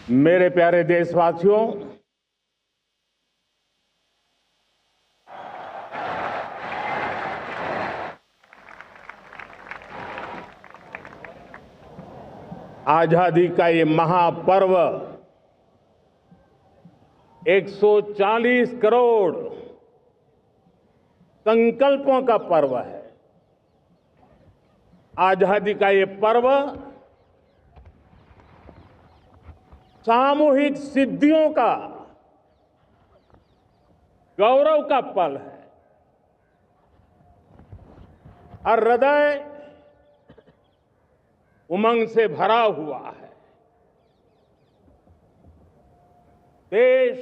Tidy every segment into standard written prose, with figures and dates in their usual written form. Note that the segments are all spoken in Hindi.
मेरे प्यारे देशवासियों, आजादी का ये महापर्व 140 करोड़ संकल्पों का पर्व है। आजादी का ये पर्व सामूहिक सिद्धियों का गौरव का पल है। हर हृदय उमंग से भरा हुआ है। देश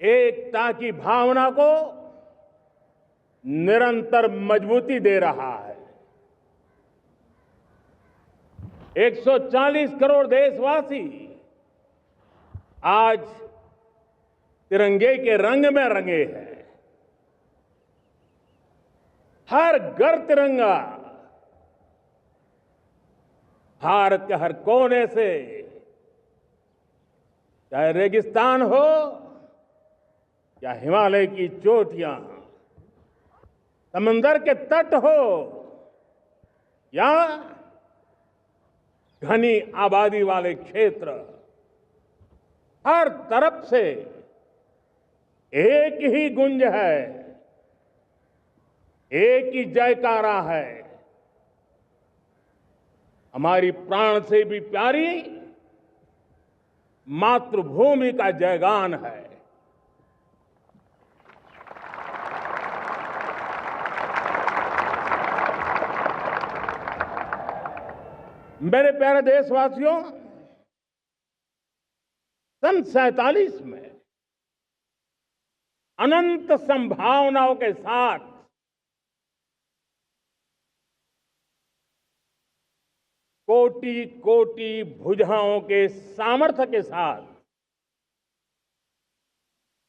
एकता की भावना को निरंतर मजबूती दे रहा है। 140 करोड़ देशवासी आज तिरंगे के रंग में रंगे हैं। हर घर तिरंगा, भारत के हर कोने से, चाहे रेगिस्तान हो या हिमालय की चोटियां, समंदर के तट हो या घनी आबादी वाले क्षेत्र, हर तरफ से एक ही गुंज है, एक ही जयकारा है। हमारी प्राण से भी प्यारी मातृभूमि का जयगान है। मेरे प्यारे देशवासियों, सन 47 में अनंत संभावनाओं के साथ कोटि कोटि भुजाओं के सामर्थ्य के साथ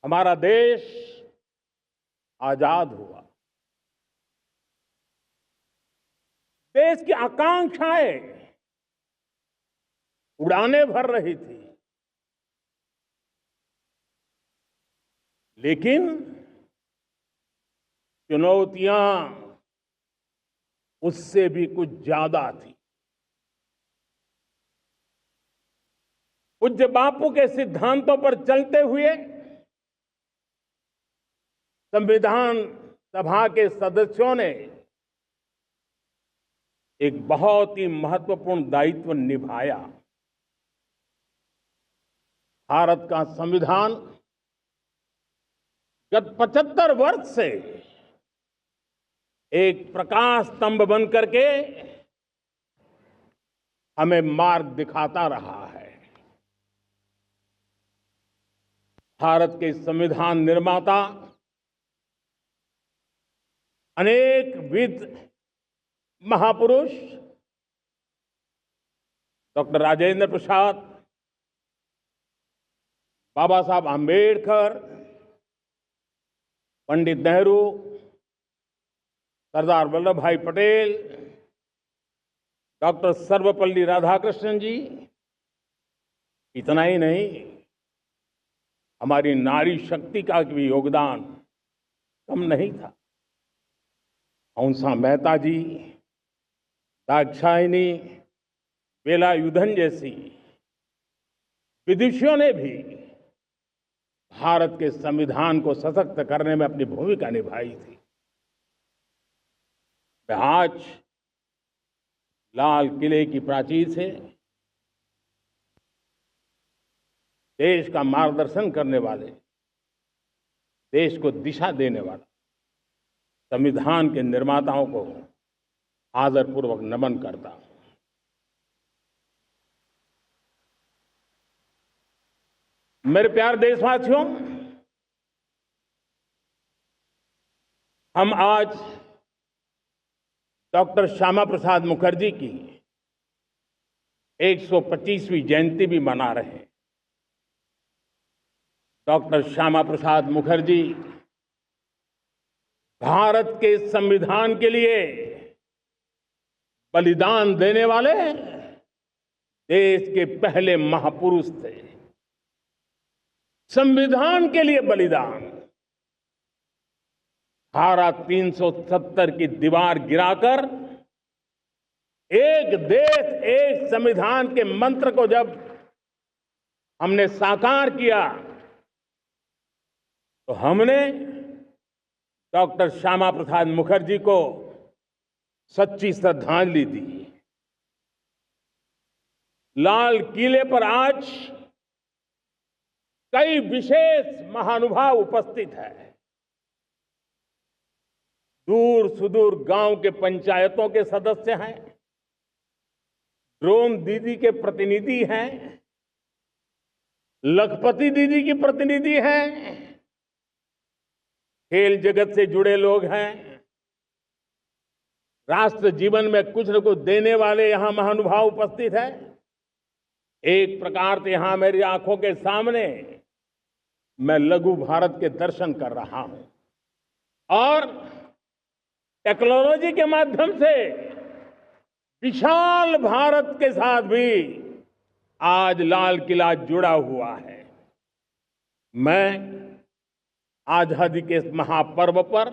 हमारा देश आजाद हुआ। देश की आकांक्षाएं उड़ाने भर रही थी, लेकिन चुनौतियां उससे भी कुछ ज्यादा थी। पूज्य बापू के सिद्धांतों पर चलते हुए संविधान सभा के सदस्यों ने एक बहुत ही महत्वपूर्ण दायित्व निभाया। भारत का संविधान गत 75 वर्ष से एक प्रकाश स्तंभ बन करके हमें मार्ग दिखाता रहा है। भारत के संविधान निर्माता अनेक विद महापुरुष डॉक्टर राजेंद्र प्रसाद, बाबा साहब आंबेडकर, पंडित नेहरू, सरदार वल्लभ भाई पटेल, डॉक्टर सर्वपल्ली राधाकृष्णन जी, इतना ही नहीं, हमारी नारी शक्ति का भी योगदान कम नहीं था। हंसा मेहता जी, दाक्षायणी, वेलायुधन जैसी विदुषियों ने भी भारत के संविधान को सशक्त करने में अपनी भूमिका निभाई थी। मैं आज लाल किले की प्राचीर से देश का मार्गदर्शन करने वाले, देश को दिशा देने वाला संविधान के निर्माताओं को आदरपूर्वक नमन करता हूं। मेरे प्यारे देशवासियों, हम आज डॉक्टर श्यामा प्रसाद मुखर्जी की 125वीं जयंती भी मना रहे हैं। डॉक्टर श्यामा प्रसाद मुखर्जी भारत के संविधान के लिए बलिदान देने वाले देश के पहले महापुरुष थे। संविधान के लिए बलिदान, धारा 370 की दीवार गिराकर एक देश एक संविधान के मंत्र को जब हमने साकार किया तो हमने डॉक्टर श्यामा प्रसाद मुखर्जी को सच्ची श्रद्धांजलि दी। लाल किले पर आज कई विशेष महानुभाव उपस्थित हैं। दूर सुदूर गांव के पंचायतों के सदस्य हैं, ड्रोन दीदी के प्रतिनिधि हैं, लखपति दीदी की प्रतिनिधि हैं, खेल जगत से जुड़े लोग हैं, राष्ट्र जीवन में कुछ न कुछ देने वाले यहां महानुभाव उपस्थित हैं। एक प्रकार से यहां मेरी आंखों के सामने मैं लघु भारत के दर्शन कर रहा हूं और टेक्नोलॉजी के माध्यम से विशाल भारत के साथ भी आज लाल किला जुड़ा हुआ है। मैं आजादी के इस महापर्व पर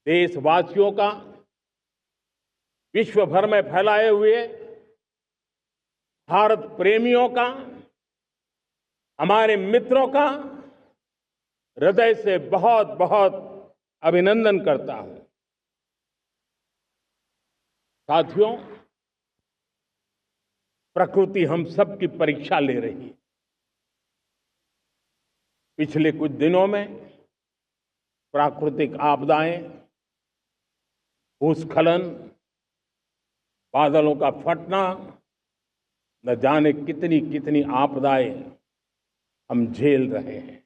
देशवासियों का, विश्व भर में फैलाए हुए भारत प्रेमियों का, हमारे मित्रों का हृदय से बहुत बहुत अभिनंदन करता हूं। साथियों, प्रकृति हम सब की परीक्षा ले रही है। पिछले कुछ दिनों में प्राकृतिक आपदाएं, भूस्खलन, बादलों का फटना, न जाने कितनी कितनी आपदाएं हम झेल रहे हैं।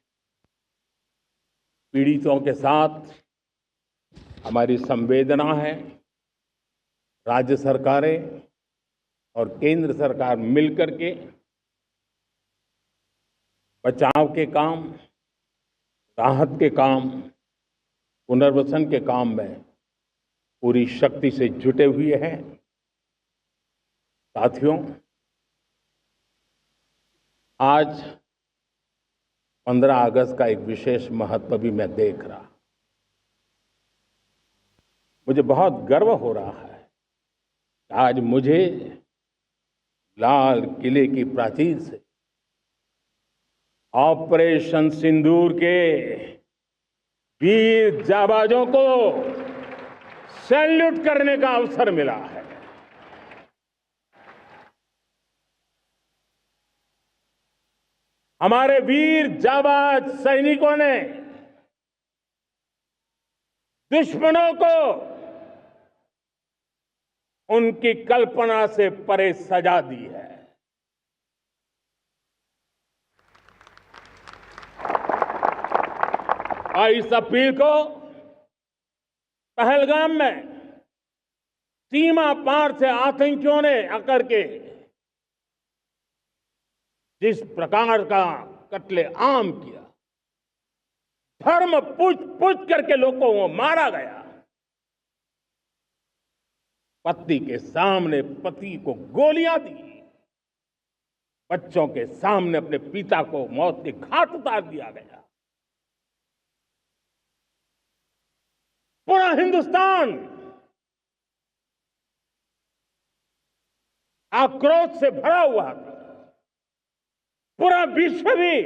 पीड़ितों के साथ हमारी संवेदना है। राज्य सरकारें और केंद्र सरकार मिलकर के बचाव के काम, राहत के काम, पुनर्वसन के काम में पूरी शक्ति से जुटे हुए हैं। साथियों, आज 15 अगस्त का एक विशेष महत्व भी मैं देख रहा। मुझे बहुत गर्व हो रहा है कि आज मुझे लाल किले की प्राचीर से ऑपरेशन सिंदूर के वीर जाबाजों को सैल्यूट करने का अवसर मिला है। हमारे वीर जाबाज सैनिकों ने दुश्मनों को उनकी कल्पना से परे सजा दी है। और इस अपील को पहलगाम में सीमा पार से आतंकियों ने आकर के जिस प्रकार का कत्ले आम किया, धर्म पूछ करके लोगों को मारा गया। पत्नी के सामने पति को गोलियां दी, बच्चों के सामने अपने पिता को मौत के घाट उतार दिया गया। पूरा हिंदुस्तान आक्रोश से भरा हुआ था। पूरा विश्व भी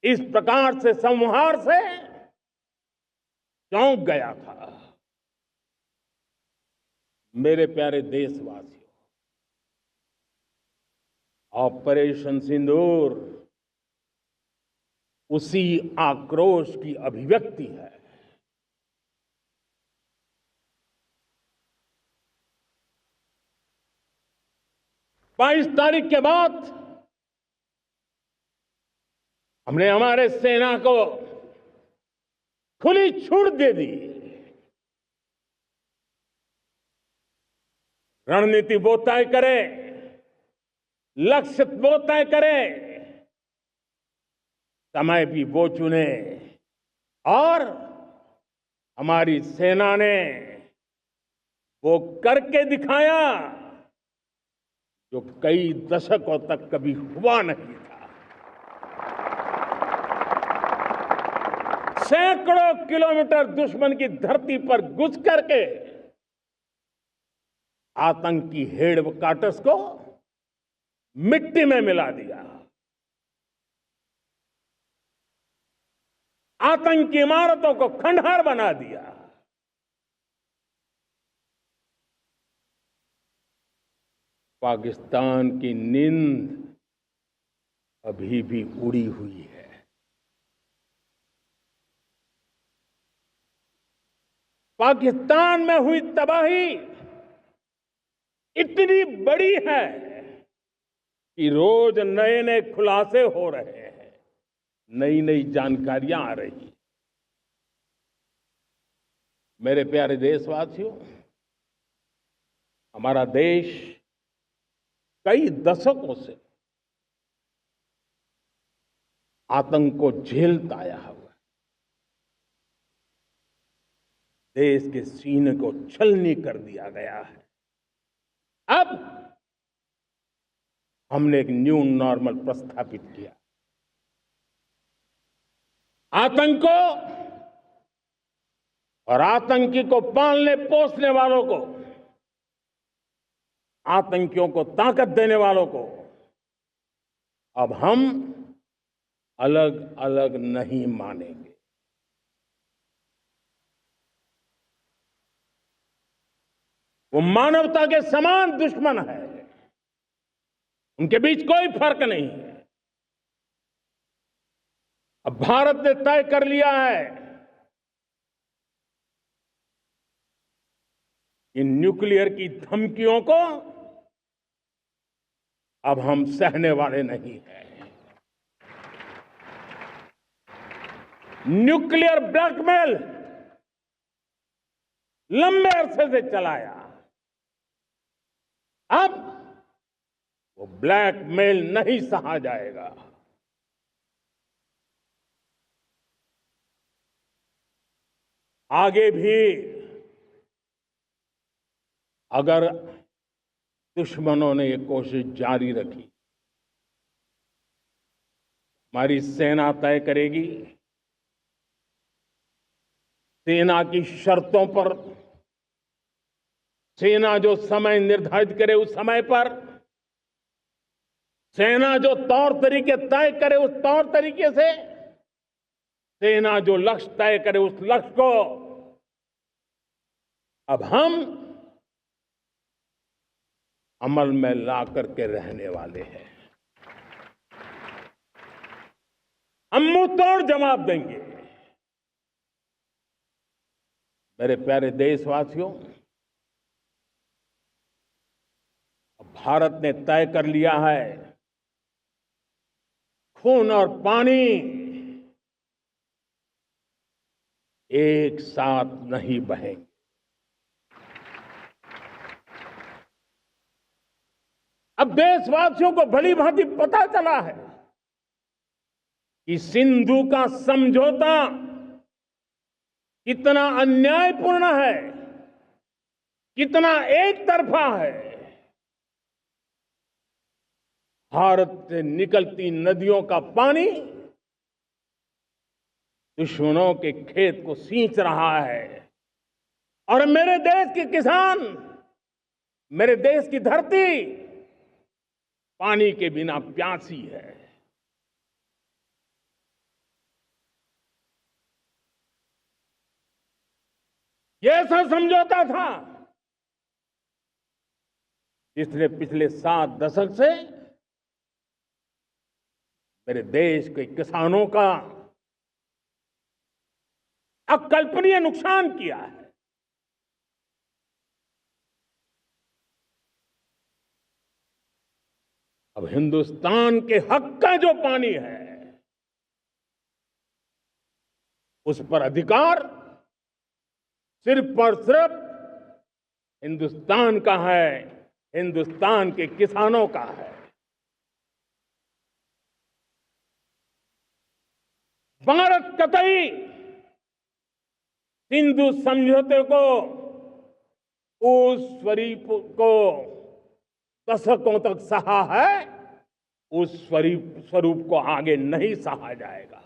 इस प्रकार से संहार से चौंक गया था। मेरे प्यारे देशवासियों, ऑपरेशन सिंदूर उसी आक्रोश की अभिव्यक्ति है। 22 तारीख के बाद हमने हमारे सेना को खुली छूट दे दी। रणनीति वो तय करे, लक्ष्य वो तय करे, समय भी वो चुने, और हमारी सेना ने वो करके दिखाया। जो कई दशकों तक कभी हुआ नहीं था। सैकड़ों किलोमीटर दुश्मन की धरती पर घुस करके आतंकी हेडक्वार्टर्स को मिट्टी में मिला दिया, आतंकी इमारतों को खंडहर बना दिया। पाकिस्तान की नींद अभी भी उड़ी हुई है। पाकिस्तान में हुई तबाही इतनी बड़ी है कि रोज नए नए खुलासे हो रहे हैं, नई नई जानकारियां आ रही हैं। मेरे प्यारे देशवासियों, हमारा देश कई दशकों से आतंक को झेलता आया हुआ है। देश के सीने को छलनी कर दिया गया है। अब हमने एक न्यू नॉर्मल प्रस्थापित किया। आतंक को और आतंकी को पालने पोसने वालों को, आतंकियों को ताकत देने वालों को अब हम अलग अलग नहीं मानेंगे। वो मानवता के समान दुश्मन है, उनके बीच कोई फर्क नहीं है। अब भारत ने तय कर लिया है कि न्यूक्लियर की धमकियों को अब हम सहने वाले नहीं हैं। न्यूक्लियर ब्लैकमेल लंबे अरसे से चलाया, अब वो ब्लैकमेल नहीं सहा जाएगा। आगे भी अगर दुश्मनों ने ये कोशिश जारी रखी, हमारी सेना तय करेगी, सेना की शर्तों पर, सेना जो समय निर्धारित करे उस समय पर, सेना जो तौर तरीके तय करे उस तौर तरीके से, सेना जो लक्ष्य तय करे उस लक्ष्य को अब हम अमल में ला करके रहने वाले हैं। हम मुंह तोड़ जवाब देंगे। मेरे प्यारे देशवासियों, भारत ने तय कर लिया है, खून और पानी एक साथ नहीं बहेंगे। अब देशवासियों को भली भांति पता चला है कि सिंधु का समझौता कितना अन्यायपूर्ण है, कितना एक तरफा है। भारत से निकलती नदियों का पानी दुश्मनों के खेत को सींच रहा है और मेरे देश के किसान, मेरे देश की धरती पानी के बिना प्यासी है। ये ऐसा समझौता था जिसने पिछले 7 दशक से मेरे देश के किसानों का अकल्पनीय नुकसान किया है। अब हिंदुस्तान के हक का जो पानी है उस पर अधिकार सिर्फ और सिर्फ हिंदुस्तान का है, हिंदुस्तान के किसानों का है। भारत कतई सिंधु समझौते को, उस स्वरूप को दशकों तक सहा है, उस स्वरूप को आगे नहीं सहा जाएगा।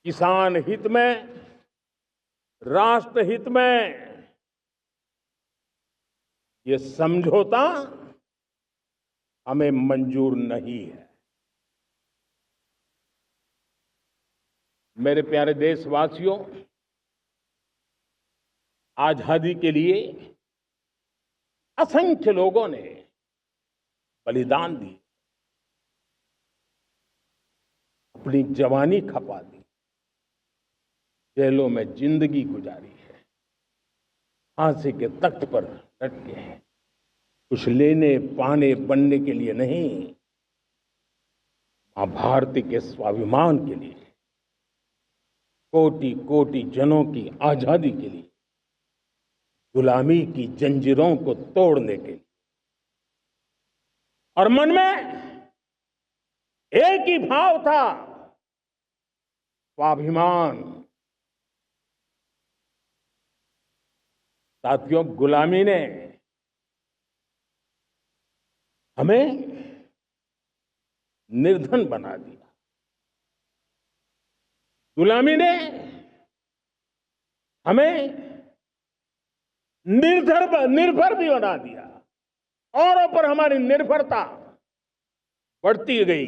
किसान हित में, राष्ट्र हित में ये समझौता हमें मंजूर नहीं है। मेरे प्यारे देशवासियों, आजादी के लिए असंख्य लोगों ने बलिदान दी, अपनी जवानी खपा दी, जेलों में जिंदगी गुजारी है, फांसी के तख्त पर लटके हैं, कुछ लेने पाने बनने के लिए नहीं, मां भारती के स्वाभिमान के लिए, कोटि कोटि जनों की आजादी के लिए, गुलामी की जंजीरों को तोड़ने के लिए। और मन में एक ही भाव था, स्वाभिमान। साथियों, गुलामी ने हमें निर्धन बना दिया, गुलामी ने हमें निर्भर भी बना दिया, औरों पर हमारी निर्भरता बढ़ती गई।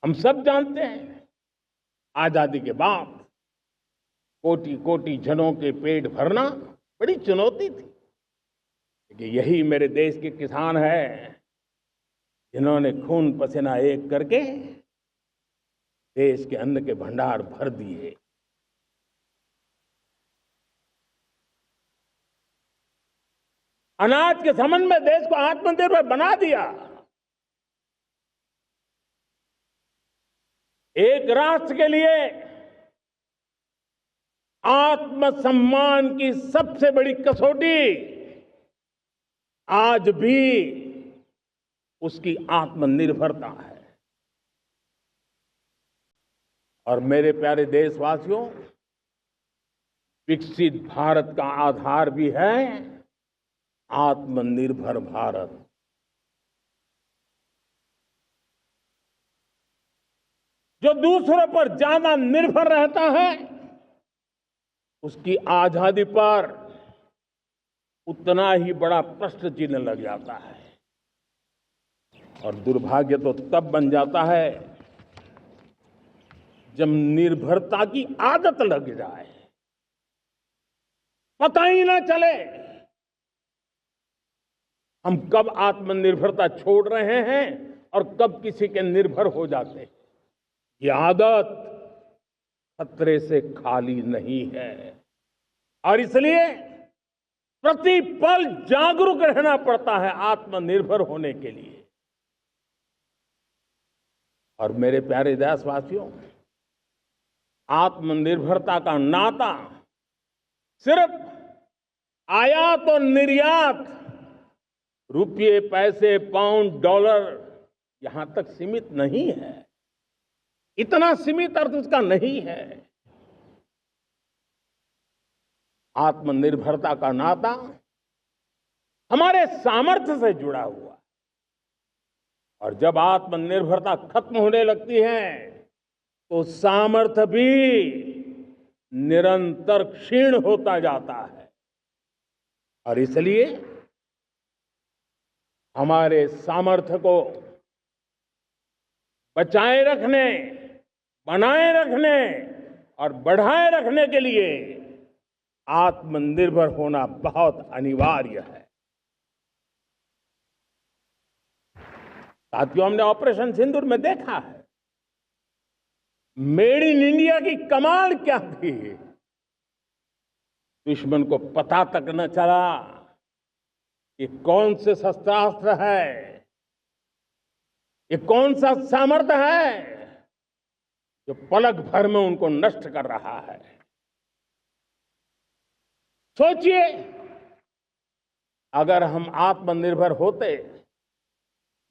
हम सब जानते हैं, आजादी के बाद कोटि कोटि जनों के पेट भरना बड़ी चुनौती थी, लेकिन यही मेरे देश के किसान हैं जिन्होंने खून पसीना एक करके देश के अन्न के भंडार भर दिए। अनाज के संबंध में देश को आत्मनिर्भर बना दिया। एक राष्ट्र के लिए आत्मसम्मान की सबसे बड़ी कसौटी आज भी उसकी आत्मनिर्भरता है। और मेरे प्यारे देशवासियों, विकसित भारत का आधार भी है आत्मनिर्भर भारत। जो दूसरों पर ज्यादा निर्भर रहता है, उसकी आजादी पर उतना ही बड़ा प्रश्न चिन्ह लग जाता है। और दुर्भाग्य तो तब बन जाता है जब निर्भरता की आदत लग जाए, पता ही ना चले हम कब आत्मनिर्भरता छोड़ रहे हैं और कब किसी के निर्भर हो जाते हैं। ये आदत खतरे से खाली नहीं है और इसलिए प्रतिपल जागरूक रहना पड़ता है आत्मनिर्भर होने के लिए। और मेरे प्यारे देशवासियों, आत्मनिर्भरता का नाता सिर्फ आयात और निर्यात, रुपये, पैसे, पाउंड, डॉलर यहां तक सीमित नहीं है। इतना सीमित अर्थ उसका नहीं है। आत्मनिर्भरता का नाता हमारे सामर्थ्य से जुड़ा हुआ है। और जब आत्मनिर्भरता खत्म होने लगती है तो सामर्थ्य भी निरंतर क्षीण होता जाता है। और इसलिए हमारे सामर्थ्य को बचाए रखने, बनाए रखने और बढ़ाए रखने के लिए आत्मनिर्भर होना बहुत अनिवार्य है। साथियों, हमने ऑपरेशन सिंदूर में देखा है मेड इन इंडिया की कमाल क्या थी। दुश्मन को पता तक न चला कि कौन से शस्त्रास्त्र है, ये कौन सा सामर्थ्य है जो पलक भर में उनको नष्ट कर रहा है। सोचिए, अगर हम आत्मनिर्भर होते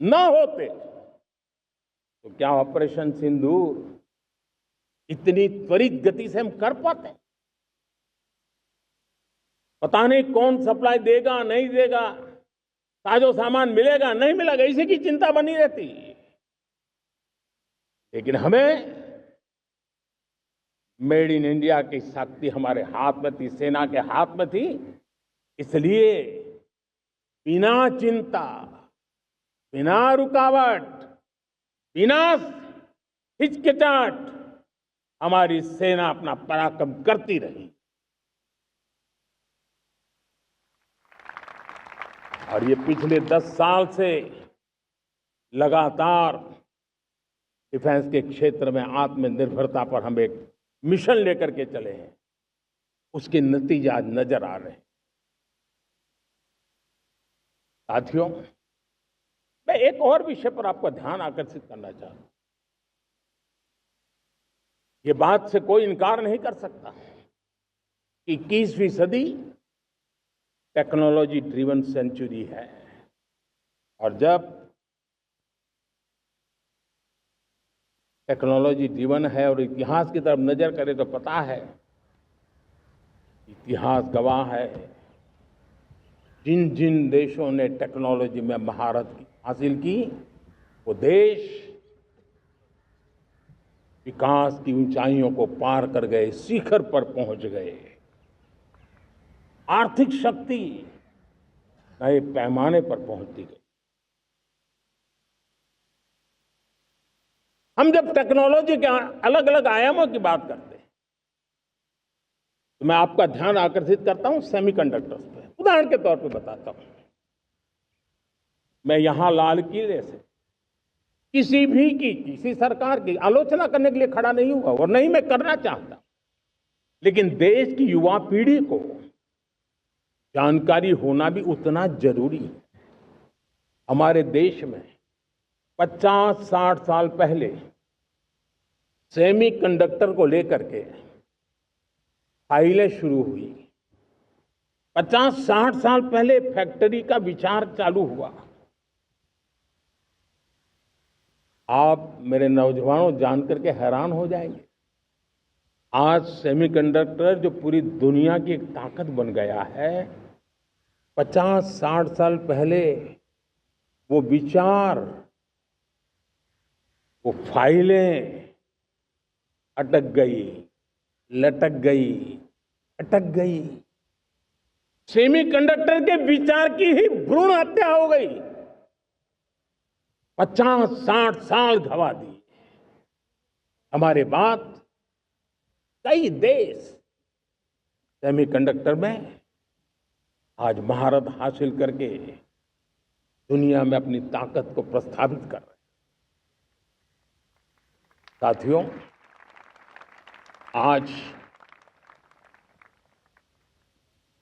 न होते तो क्या ऑपरेशन सिंदूर इतनी त्वरित गति से हम कर पाते? पता नहीं कौन सप्लाई देगा नहीं देगा, साजो सामान मिलेगा नहीं मिलेगा, इसी की चिंता बनी रहती। लेकिन हमें मेड इन इंडिया की शक्ति हमारे हाथ में थी, सेना के हाथ में थी, इसलिए बिना चिंता, बिना रुकावट, बिना हिचकिचाहट हमारी सेना अपना पराक्रम करती रही। और ये पिछले 10 साल से लगातार डिफेंस के क्षेत्र में आत्मनिर्भरता पर हम एक मिशन लेकर के चले हैं, उसके नतीजे आज नजर आ रहे हैं। साथियों, मैं एक और विषय पर आपका ध्यान आकर्षित करना चाहता हूं। ये बात से कोई इनकार नहीं कर सकता कि 21वीं सदी टेक्नोलॉजी ड्रिवन सेंचुरी है। और जब टेक्नोलॉजी ड्रिवन है और इतिहास की तरफ नजर करें तो पता है, इतिहास गवाह है, जिन जिन देशों ने टेक्नोलॉजी में महारत हासिल की, वो देश विकास की ऊंचाइयों को पार कर गए, शिखर पर पहुंच गए। आर्थिक शक्ति नए पैमाने पर पहुंचती गई। हम जब टेक्नोलॉजी के अलग अलग आयामों की बात करते हैं तो मैं आपका ध्यान आकर्षित करता हूं सेमीकंडक्टर्स पे। उदाहरण के तौर पे बताता हूं, मैं यहां लाल किले से किसी सरकार की आलोचना करने के लिए खड़ा नहीं हुआ और नहीं मैं करना चाहता, लेकिन देश की युवा पीढ़ी को जानकारी होना भी उतना जरूरी है। हमारे देश में 50-60 साल पहले सेमीकंडक्टर को लेकर के फाइलें शुरू हुई। 50-60 साल पहले फैक्ट्री का विचार चालू हुआ। आप मेरे नौजवानों जानकर के हैरान हो जाएंगे, आज सेमीकंडक्टर जो पूरी दुनिया की एक ताकत बन गया है, 50-60 साल पहले वो विचार, वो फाइलें अटक गई, लटक गई, अटक गई। सेमीकंडक्टर के विचार की ही भ्रूण हत्या हो गई। 50-60 साल गवा दी। हमारे बाद कई देश सेमीकंडक्टर में आज महारत हासिल करके दुनिया में अपनी ताकत को प्रस्थापित कर रहे हैं। साथियों, आज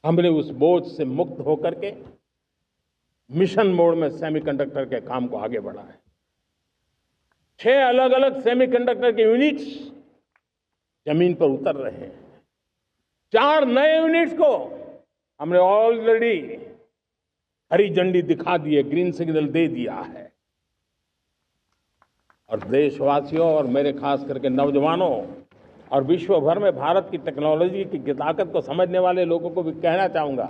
हमने उस बोझ से मुक्त होकर के मिशन मोड में सेमीकंडक्टर के काम को आगे बढ़ा है। 6 अलग अलग सेमीकंडक्टर के यूनिट्स जमीन पर उतर रहे हैं। 4 नए यूनिट्स को हमने ऑलरेडी हरी झंडी दिखा दी है, ग्रीन सिग्नल दे दिया है। और देशवासियों और मेरे खास करके नौजवानों और विश्व भर में भारत की टेक्नोलॉजी की ताकत को समझने वाले लोगों को भी कहना चाहूंगा,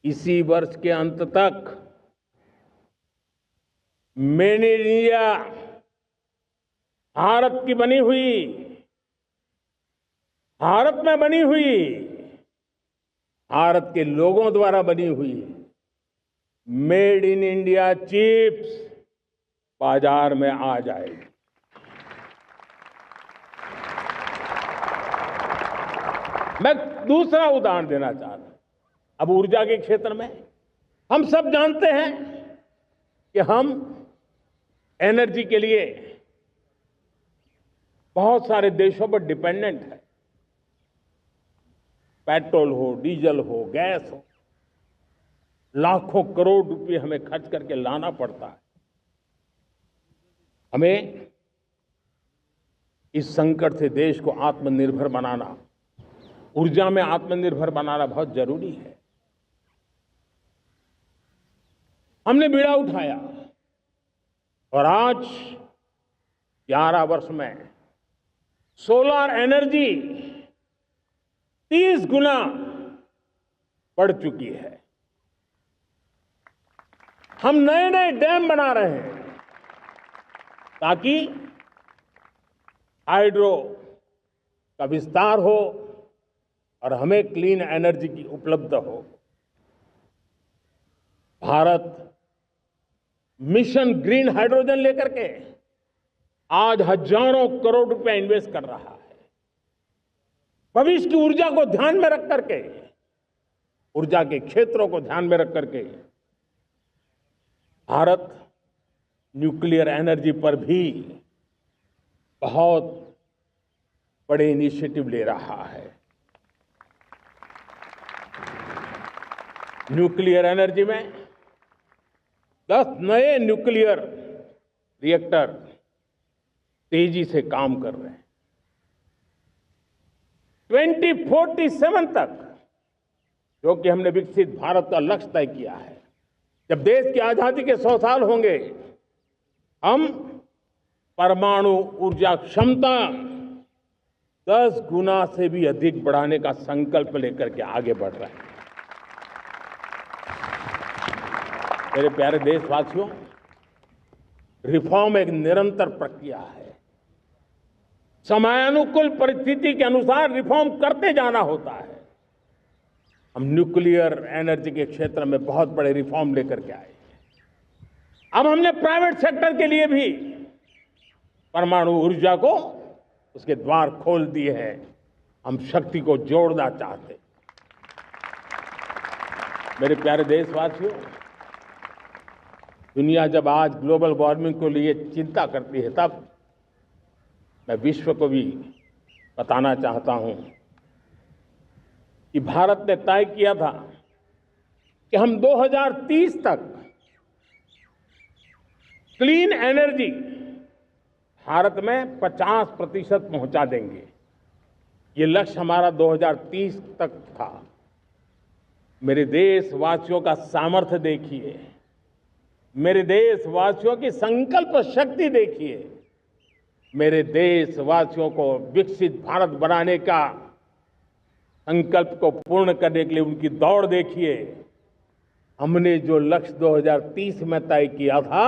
इसी वर्ष के अंत तक मेड इन इंडिया भारत की बनी हुई, भारत में बनी हुई, भारत के लोगों द्वारा बनी हुई मेड इन इंडिया चिप्स बाजार में आ जाएगी। मैं दूसरा उदाहरण देना चाहता हूं। अब ऊर्जा के क्षेत्र में हम सब जानते हैं कि हम एनर्जी के लिए बहुत सारे देशों पर डिपेंडेंट है। पेट्रोल हो, डीजल हो, गैस हो, लाखों करोड़ रुपए हमें खर्च करके लाना पड़ता है। हमें इस संकट से देश को आत्मनिर्भर बनाना, ऊर्जा में आत्मनिर्भर बनाना बहुत जरूरी है। हमने बीड़ा उठाया और आज 11 वर्ष में सोलर एनर्जी 30 गुना बढ़ चुकी है। हम नए नए डैम बना रहे हैं ताकि हाइड्रो का विस्तार हो और हमें क्लीन एनर्जी की उपलब्ध हो। भारत मिशन ग्रीन हाइड्रोजन लेकर के आज हजारों करोड़ रुपए इन्वेस्ट कर रहा है। भविष्य की ऊर्जा को ध्यान में रख करके, ऊर्जा के क्षेत्रों को ध्यान में रख करके भारत न्यूक्लियर एनर्जी पर भी बहुत बड़े इनिशिएटिव ले रहा है। न्यूक्लियर एनर्जी में 10 नए न्यूक्लियर रिएक्टर तेजी से काम कर रहे हैं। 2047 तक, जो कि हमने विकसित भारत का लक्ष्य तय किया है, जब देश की आजादी के 100 साल होंगे, हम परमाणु ऊर्जा क्षमता 10 गुना से भी अधिक बढ़ाने का संकल्प लेकर के आगे बढ़ रहे हैं। मेरे प्यारे देशवासियों, रिफॉर्म एक निरंतर प्रक्रिया है। समयानुकूल परिस्थिति के अनुसार रिफॉर्म करते जाना होता है। हम न्यूक्लियर एनर्जी के क्षेत्र में बहुत बड़े रिफॉर्म लेकर के आए। अब हमने प्राइवेट सेक्टर के लिए भी परमाणु ऊर्जा को उसके द्वार खोल दिए हैं। हम शक्ति को जोड़ना चाहते हैं। मेरे प्यारे देशवासियों, दुनिया जब आज ग्लोबल वार्मिंग को लिए चिंता करती है, तब मैं विश्व को भी बताना चाहता हूं कि भारत ने तय किया था कि हम 2030 तक क्लीन एनर्जी भारत में 50% पहुंचा देंगे। ये लक्ष्य हमारा 2030 तक था। मेरे देशवासियों का सामर्थ्य देखिए, मेरे देशवासियों की संकल्प शक्ति देखिए, मेरे देशवासियों को विकसित भारत बनाने का संकल्प को पूर्ण करने के लिए उनकी दौड़ देखिए। हमने जो लक्ष्य 2030 में तय किया था,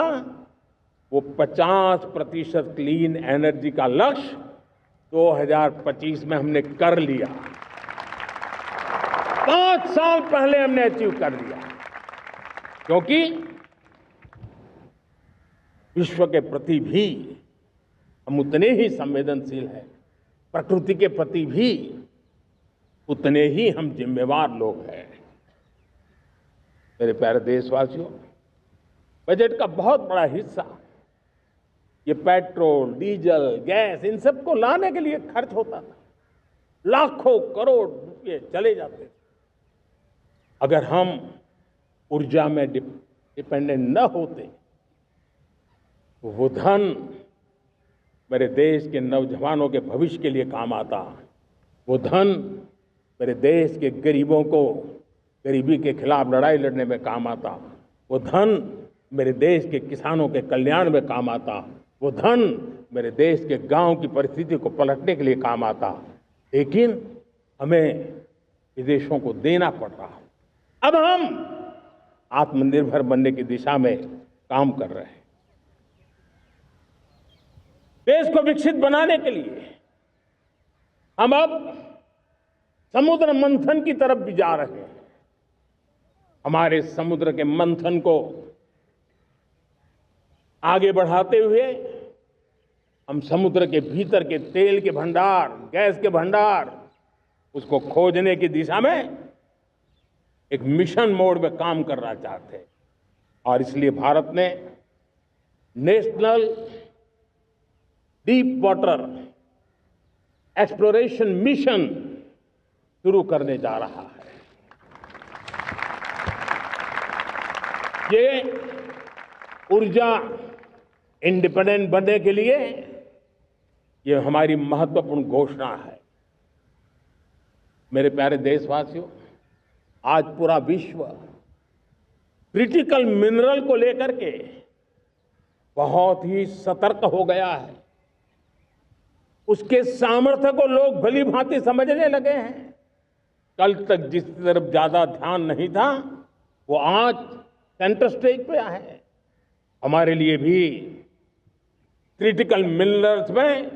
वो 50% क्लीन एनर्जी का लक्ष्य 2025 में हमने कर लिया। 5 साल पहले हमने अचीव कर लिया, क्योंकि विश्व के प्रति भी हम उतने ही संवेदनशील हैं, प्रकृति के प्रति भी उतने ही हम जिम्मेवार लोग हैं। मेरे प्यारे देशवासियों, बजट का बहुत बड़ा हिस्सा ये पेट्रोल, डीजल, गैस, इन सब को लाने के लिए खर्च होता था। लाखों करोड़ रुपए चले जाते थे। अगर हम ऊर्जा में डिपेंडेंट न होते, तो वो धन मेरे देश के नौजवानों के भविष्य के लिए काम आता। वो धन मेरे देश के गरीबों को गरीबी के खिलाफ लड़ाई लड़ने में काम आता। वो धन मेरे देश के किसानों के कल्याण में काम आता। वो धन मेरे देश के गांव की परिस्थिति को पलटने के लिए काम आता। लेकिन हमें विदेशों को देना पड़ रहा। अब हम आत्मनिर्भर बनने की दिशा में काम कर रहे हैं। देश को विकसित बनाने के लिए हम अब समुद्र मंथन की तरफ भी जा रहे हैं। हमारे समुद्र के मंथन को आगे बढ़ाते हुए हम समुद्र के भीतर के तेल के भंडार, गैस के भंडार, उसको खोजने की दिशा में एक मिशन मोड में काम करना चाहते हैं। और इसलिए भारत ने national deep water exploration mission शुरू करने जा रहा है। ये ऊर्जा इंडिपेंडेंट बनने के लिए ये हमारी महत्वपूर्ण घोषणा है। मेरे प्यारे देशवासियों, आज पूरा विश्व क्रिटिकल मिनरल को लेकर के बहुत ही सतर्क हो गया है। उसके सामर्थ्य को लोग भली भांति समझने लगे हैं। कल तक जिस तरफ ज्यादा ध्यान नहीं था, वो आज सेंटर स्टेज पे है। हमारे लिए भी क्रिटिकल मिनरल्स में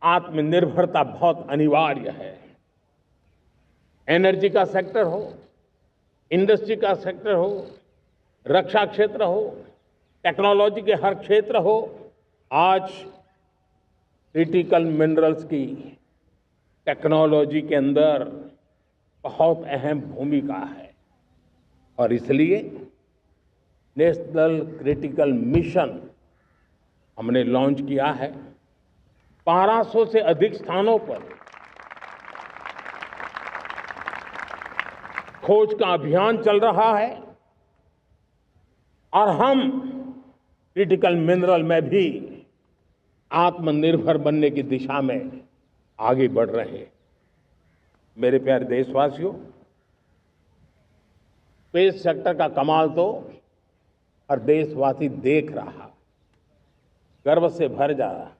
आत्मनिर्भरता बहुत अनिवार्य है। एनर्जी का सेक्टर हो, इंडस्ट्री का सेक्टर हो, रक्षा क्षेत्र हो, टेक्नोलॉजी के हर क्षेत्र हो, आज क्रिटिकल मिनरल्स की टेक्नोलॉजी के अंदर बहुत अहम भूमिका है। और इसलिए नेशनल क्रिटिकल मिशन हमने लॉन्च किया है। 1200 से अधिक स्थानों पर खोज का अभियान चल रहा है और हम क्रिटिकल मिनरल में भी आत्मनिर्भर बनने की दिशा में आगे बढ़ रहे हैं। मेरे प्यारे देशवासियों, स्पेस सेक्टर का कमाल तो हर देशवासी देख रहा, गर्व से भर जा रहा।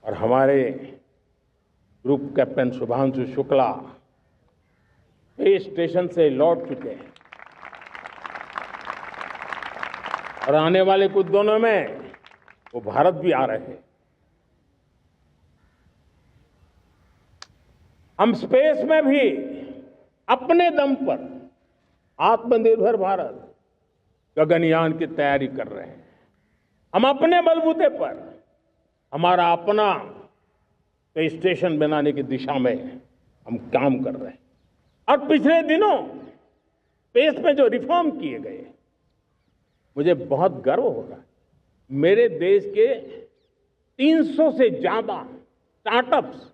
और हमारे group captain Shubhanshu Shukla space station से लौट चुके हैं और आने वाले कुछ दिनों में वो भारत भी आ रहे हैं। हम स्पेस में भी अपने दम पर आत्मनिर्भर भारत गगनयान की तैयारी कर रहे हैं। हम अपने बलबूते पर हमारा अपना स्पेस स्टेशन बनाने की दिशा में हम काम कर रहे हैं। और पिछले दिनों स्पेस में जो रिफॉर्म किए गए, मुझे बहुत गर्व हो रहा है। मेरे देश के 300 से ज्यादा स्टार्टअप्स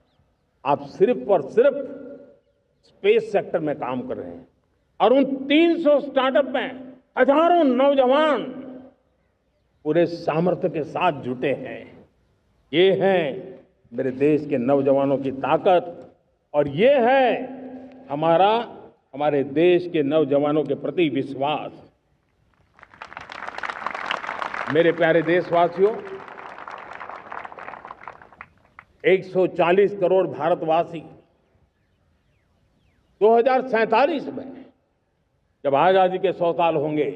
आप सिर्फ और सिर्फ स्पेस सेक्टर में काम कर रहे हैं और उन 300 स्टार्टअप में हजारों नौजवान पूरे सामर्थ्य के साथ जुटे हैं। ये है मेरे देश के नौजवानों की ताकत और ये है हमारे देश के नौजवानों के प्रति विश्वास। मेरे प्यारे देशवासियों, 140 करोड़ भारतवासी 2047 में जब आजादी के 100 साल होंगे,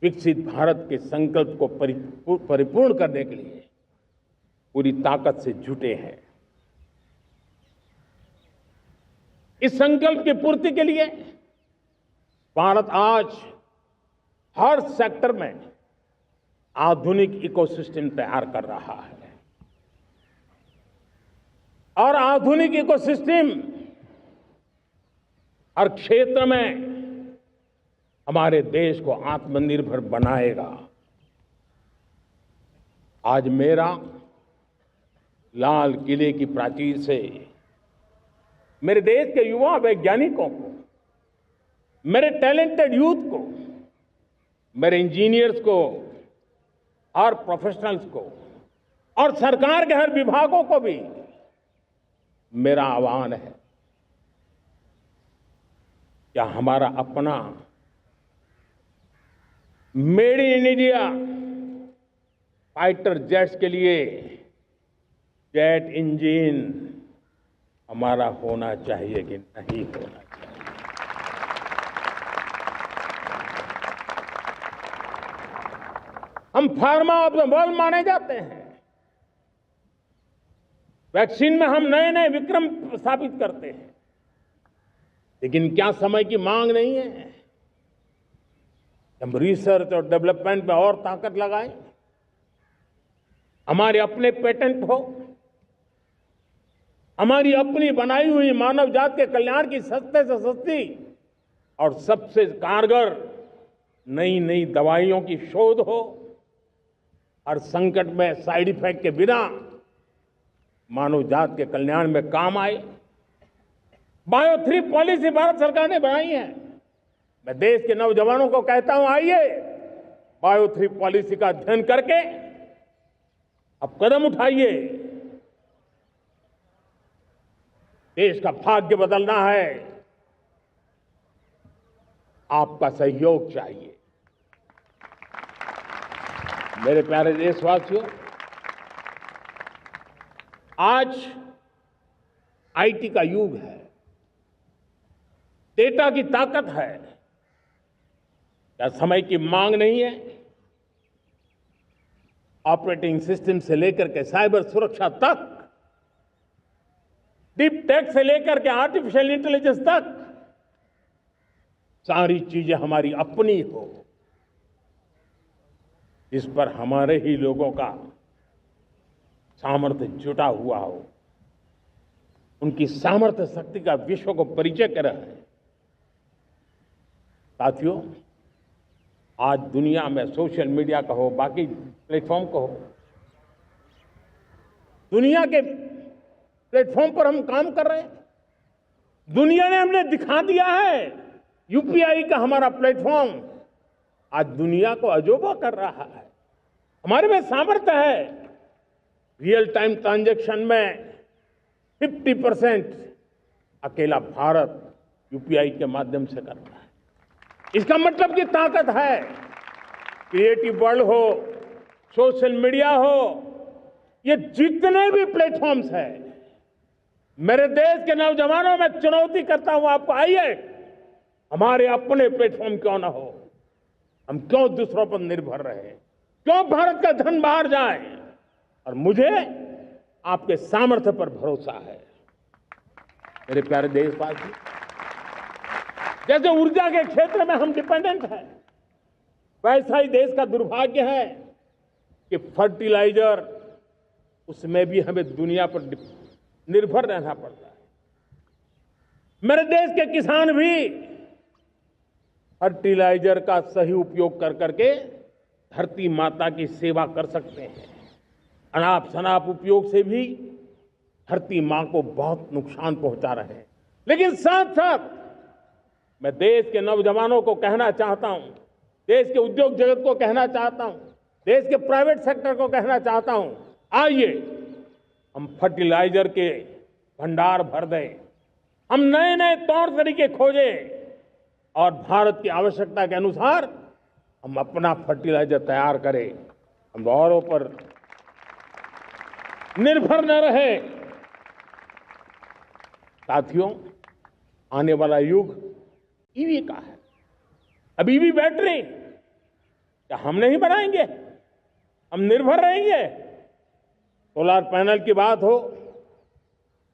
विकसित भारत के संकल्प को परिपूर्ण करने के लिए पूरी ताकत से जुटे हैं। इस संकल्प की पूर्ति के लिए भारत आज हर सेक्टर में आधुनिक इकोसिस्टम तैयार कर रहा है और आधुनिक इकोसिस्टम हर क्षेत्र में हमारे देश को आत्मनिर्भर बनाएगा। आज मेरा लाल किले की प्राचीर से मेरे देश के युवा वैज्ञानिकों को, मेरे टैलेंटेड यूथ को, मेरे इंजीनियर्स को और प्रोफेशनल्स को और सरकार के हर विभागों को भी मेरा आह्वान है, क्या हमारा अपना made in India fighter jets के लिए जेट इंजन हमारा होना चाहिए कि नहीं होना चाहिए? हम फार्मा ऑफ द वर्ल्ड माने जाते हैं। वैक्सीन में हम नए नए विक्रम स्थापित करते हैं, लेकिन क्या समय की मांग नहीं है? हम रिसर्च और डेवलपमेंट में और ताकत लगाएं, हमारे अपने पेटेंट हो, हमारी अपनी बनाई हुई मानव जात के कल्याण की सस्ते से सस्ती और सबसे कारगर नई नई दवाइयों की शोध हो, हर संकट में साइड इफेक्ट के बिना मानव जात के कल्याण में काम आए। बायो 3 पॉलिसी भारत सरकार ने बनाई है। मैं देश के नौजवानों को कहता हूं, आइए बायो 3 पॉलिसी का अध्ययन करके अब कदम उठाइए। देश का भाग्य बदलना है, आपका सहयोग चाहिए। मेरे प्यारे देशवासियों, आज आईटी का युग है, डेटा की ताकत है। क्या समय की मांग नहीं है? ऑपरेटिंग सिस्टम से लेकर के साइबर सुरक्षा तक, डीप टेक से लेकर के आर्टिफिशियल इंटेलिजेंस तक, सारी चीजें हमारी अपनी हो, इस पर हमारे ही लोगों का सामर्थ्य जुटा हुआ हो, उनकी सामर्थ्य शक्ति का विश्व को परिचय कराएं। साथियों, आज दुनिया में सोशल मीडिया का हो, बाकी प्लेटफॉर्म का हो, दुनिया के प्लेटफॉर्म पर हम काम कर रहे हैं। दुनिया ने हमने दिखा दिया है, यूपीआई का हमारा प्लेटफॉर्म आज दुनिया को अजोबा कर रहा है। हमारे में सामर्थ्य है। रियल टाइम ट्रांजैक्शन में 50% अकेला भारत यूपीआई के माध्यम से कर रहा है। इसका मतलब कि ताकत है। क्रिएटिव वर्ल्ड हो, सोशल मीडिया हो, ये जितने भी प्लेटफॉर्म्स हैं, मेरे देश के नौजवानों में चुनौती करता हूं आपको, आइए हमारे अपने प्लेटफॉर्म क्यों ना हो, हम क्यों दूसरों पर निर्भर रहे, क्यों भारत का धन बाहर जाए। और मुझे आपके सामर्थ्य पर भरोसा है। मेरे प्यारे देशवासी, जैसे ऊर्जा के क्षेत्र में हम डिपेंडेंट हैं, वैसा ही देश का दुर्भाग्य है कि फर्टिलाइजर, उसमें भी हमें दुनिया पर निर्भर रहना पड़ता है। मेरे देश के किसान भी फर्टिलाइजर का सही उपयोग कर करके धरती माता की सेवा कर सकते हैं। अनाप शनाप उपयोग से भी धरती मां को बहुत नुकसान पहुंचा रहे हैं। लेकिन साथ साथ मैं देश के नौजवानों को कहना चाहता हूं, देश के उद्योग जगत को कहना चाहता हूं, देश के प्राइवेट सेक्टर को कहना चाहता हूं, आइए हम फर्टिलाइजर के भंडार भर दें, हम नए नए तौर तरीके खोजें और भारत की आवश्यकता के अनुसार हम अपना फर्टिलाइजर तैयार करें। हम औरों पर निर्भर न रहे। साथियों, आने वाला युग ईवी का है। अब ईवी बैटरी क्या हम नहीं बनाएंगे? हम निर्भर रहेंगे? सोलर पैनल की बात हो,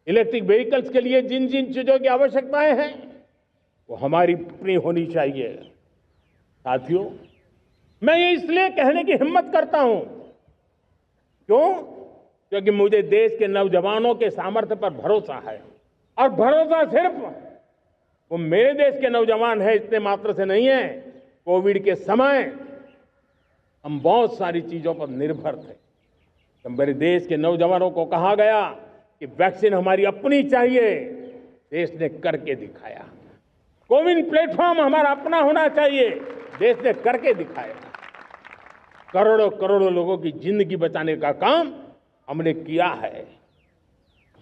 इलेक्ट्रिक व्हीकल्स के लिए जिन जिन चीजों की आवश्यकताएं हैं, वो हमारी अपनी होनी चाहिए। साथियों, मैं ये इसलिए कहने की हिम्मत करता हूं, क्यों? क्योंकि मुझे देश के नौजवानों के सामर्थ्य पर भरोसा है। और भरोसा सिर्फ वो मेरे देश के नौजवान है इतने मात्र से नहीं है। कोविड के समय हम बहुत सारी चीजों पर निर्भर थे। तो मेरे देश के नौजवानों को कहा गया कि वैक्सीन हमारी अपनी चाहिए, देश ने करके दिखाया। कोविन प्लेटफॉर्म हमारा अपना होना चाहिए, देश ने करके दिखाया। करोड़ों करोड़ों लोगों की जिंदगी बचाने का काम हमने किया है।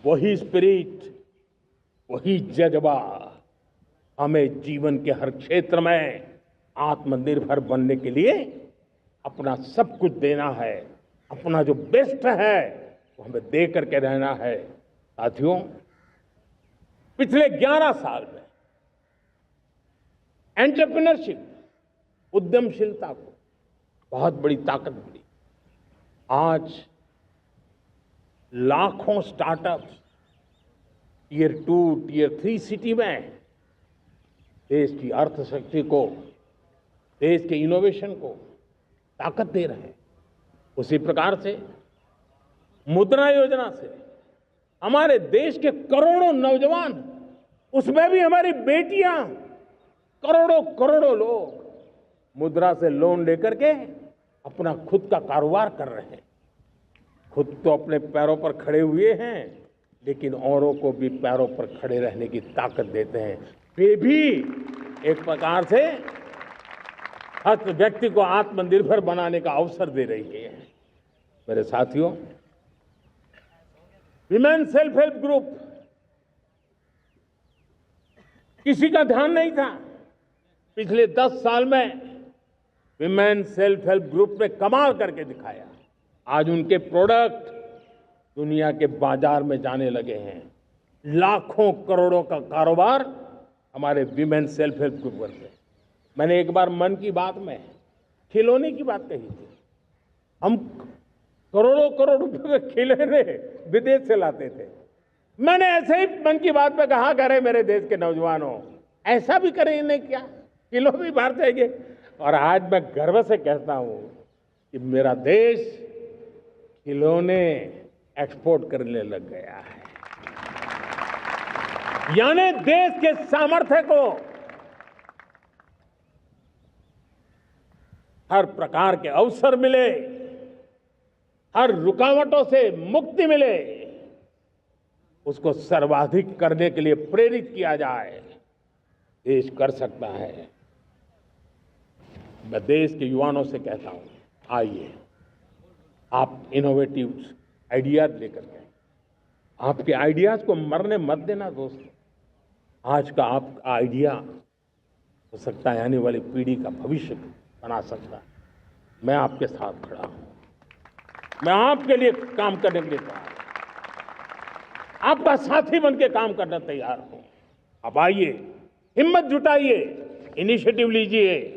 वही स्पिरिट, वही जज्बा हमें जीवन के हर क्षेत्र में आत्मनिर्भर बनने के लिए अपना सब कुछ देना है। अपना जो बेस्ट है वो हमें दे करके रहना है। साथियों, पिछले 11 साल में एंटरप्रेन्योरशिप, उद्यमशीलता को बहुत बड़ी ताकत मिली। आज लाखों स्टार्टअप्स टियर 2, टियर 3 सिटी में देश की अर्थशक्ति को, देश के इनोवेशन को ताकत दे रहे हैं। उसी प्रकार से मुद्रा योजना से हमारे देश के करोड़ों नौजवान, उसमें भी हमारी बेटियां, करोड़ों करोड़ों लोग मुद्रा से लोन लेकर के अपना खुद का कारोबार कर रहे हैं। खुद तो अपने पैरों पर खड़े हुए हैं, लेकिन औरों को भी पैरों पर खड़े रहने की ताकत देते हैं। वे भी एक प्रकार से हर व्यक्ति को आत्मनिर्भर बनाने का अवसर दे रही है। मेरे साथियों, विमेन सेल्फ हेल्प ग्रुप, किसी का ध्यान नहीं था। पिछले 10 साल में विमेन सेल्फ हेल्प ग्रुप ने कमाल करके दिखाया। आज उनके प्रोडक्ट दुनिया के बाजार में जाने लगे हैं। लाखों करोड़ों का कारोबार हमारे विमेन सेल्फ हेल्प ग्रुप करते हैं। मैंने एक बार मन की बात में खिलौने की बात कही थी। हम करोड़ों करोड़ रुपए के खिलौने विदेश से लाते थे। मैंने ऐसे ही मन की बात में कहा, करे मेरे देश के नौजवानों, ऐसा भी करें इन्हें क्या, किलो भी बाहर जाएंगे। और आज मैं गर्व से कहता हूं कि मेरा देश खिलौने एक्सपोर्ट करने लग गया है। यानी देश के सामर्थ्य को हर प्रकार के अवसर मिले, हर रुकावटों से मुक्ति मिले, उसको सर्वाधिक करने के लिए प्रेरित किया जाए। देश कर सकता है। मैं देश के युवाओं से कहता हूं, आइए आप इनोवेटिव आइडियाज लेकर के, आपके आइडियाज को मरने मत देना दोस्तों। आज का आपका आइडिया हो सकता है आने वाली पीढ़ी का भविष्य बना सकता है। मैं आपके साथ खड़ा हूं, मैं आपके लिए काम करने के लिए तैयार हूं, आपका साथी बन के काम करना तैयार हूं। अब आइए, हिम्मत जुटाइए, इनिशिएटिव लीजिए।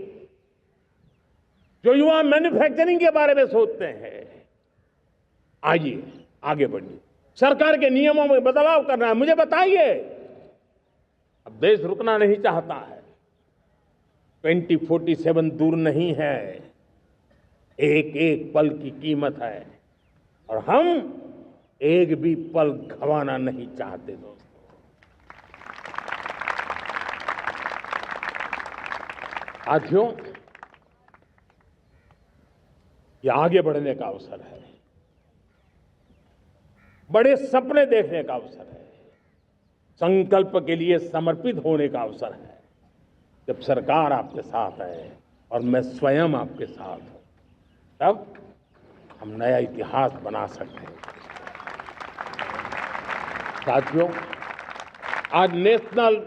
जो युवा मैन्युफैक्चरिंग के बारे में सोचते हैं, आइए आगे बढ़िए। सरकार के नियमों में बदलाव करना है, मुझे बताइए। अब देश रुकना नहीं चाहता है। 2047 दूर नहीं है, एक एक पल की कीमत है और हम एक भी पल गंवाना नहीं चाहते दोस्तों। साथियों, ये आगे बढ़ने का अवसर है, बड़े सपने देखने का अवसर है, संकल्प के लिए समर्पित होने का अवसर है। जब सरकार आपके साथ है और मैं स्वयं आपके साथ हूं, तब हम नया इतिहास बना सकते हैं। साथियों, आज नेशनल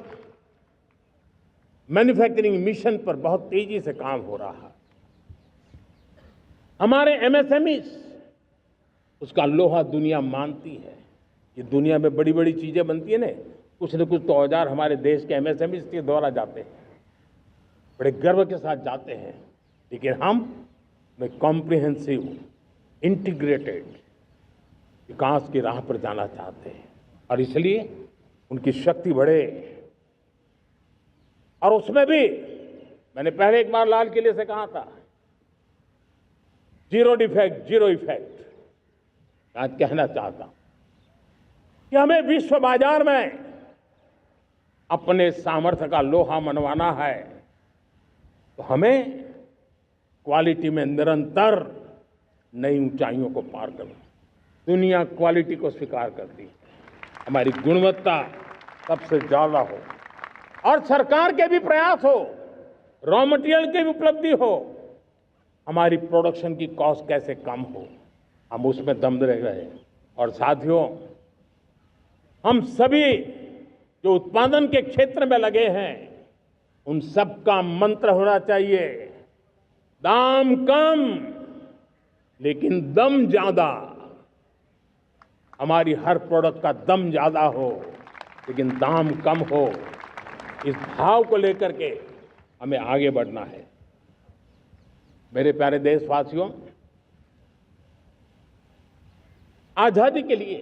मैन्युफैक्चरिंग मिशन पर बहुत तेजी से काम हो रहा है। हमारे एमएसएमई उसका लोहा दुनिया मानती है। ये दुनिया में बड़ी बड़ी चीजें बनती है ना, कुछ न कुछ तो औजार हमारे देश के एमएसएमई के द्वारा जाते हैं, बड़े गर्व के साथ जाते हैं। लेकिन हम कॉम्प्रिहेंसिव इंटीग्रेटेड विकास की राह पर जाना चाहते हैं और इसलिए उनकी शक्ति बढ़े। और उसमें भी मैंने पहले एक बार लाल किले से कहा था, जीरो डिफेक्ट जीरो इफेक्ट। आज कहना चाहता हूं कि हमें विश्व बाजार में अपने सामर्थ्य का लोहा मनवाना है, तो हमें क्वालिटी में निरंतर नई ऊंचाइयों को पार करना। दुनिया क्वालिटी को स्वीकार करती है, हमारी गुणवत्ता सबसे ज्यादा हो और सरकार के भी प्रयास हो, रॉ मटेरियल की भी उपलब्धि हो, हमारी प्रोडक्शन की कॉस्ट कैसे कम हो, हम उसमें दम रह रहे हैं। और साथियों, हम सभी जो उत्पादन के क्षेत्र में लगे हैं, उन सबका मंत्र होना चाहिए, दाम कम लेकिन दम ज्यादा। हमारी हर प्रोडक्ट का दम ज्यादा हो लेकिन दाम कम हो। इस भाव को लेकर के हमें आगे बढ़ना है। मेरे प्यारे देशवासियों, आजादी के लिए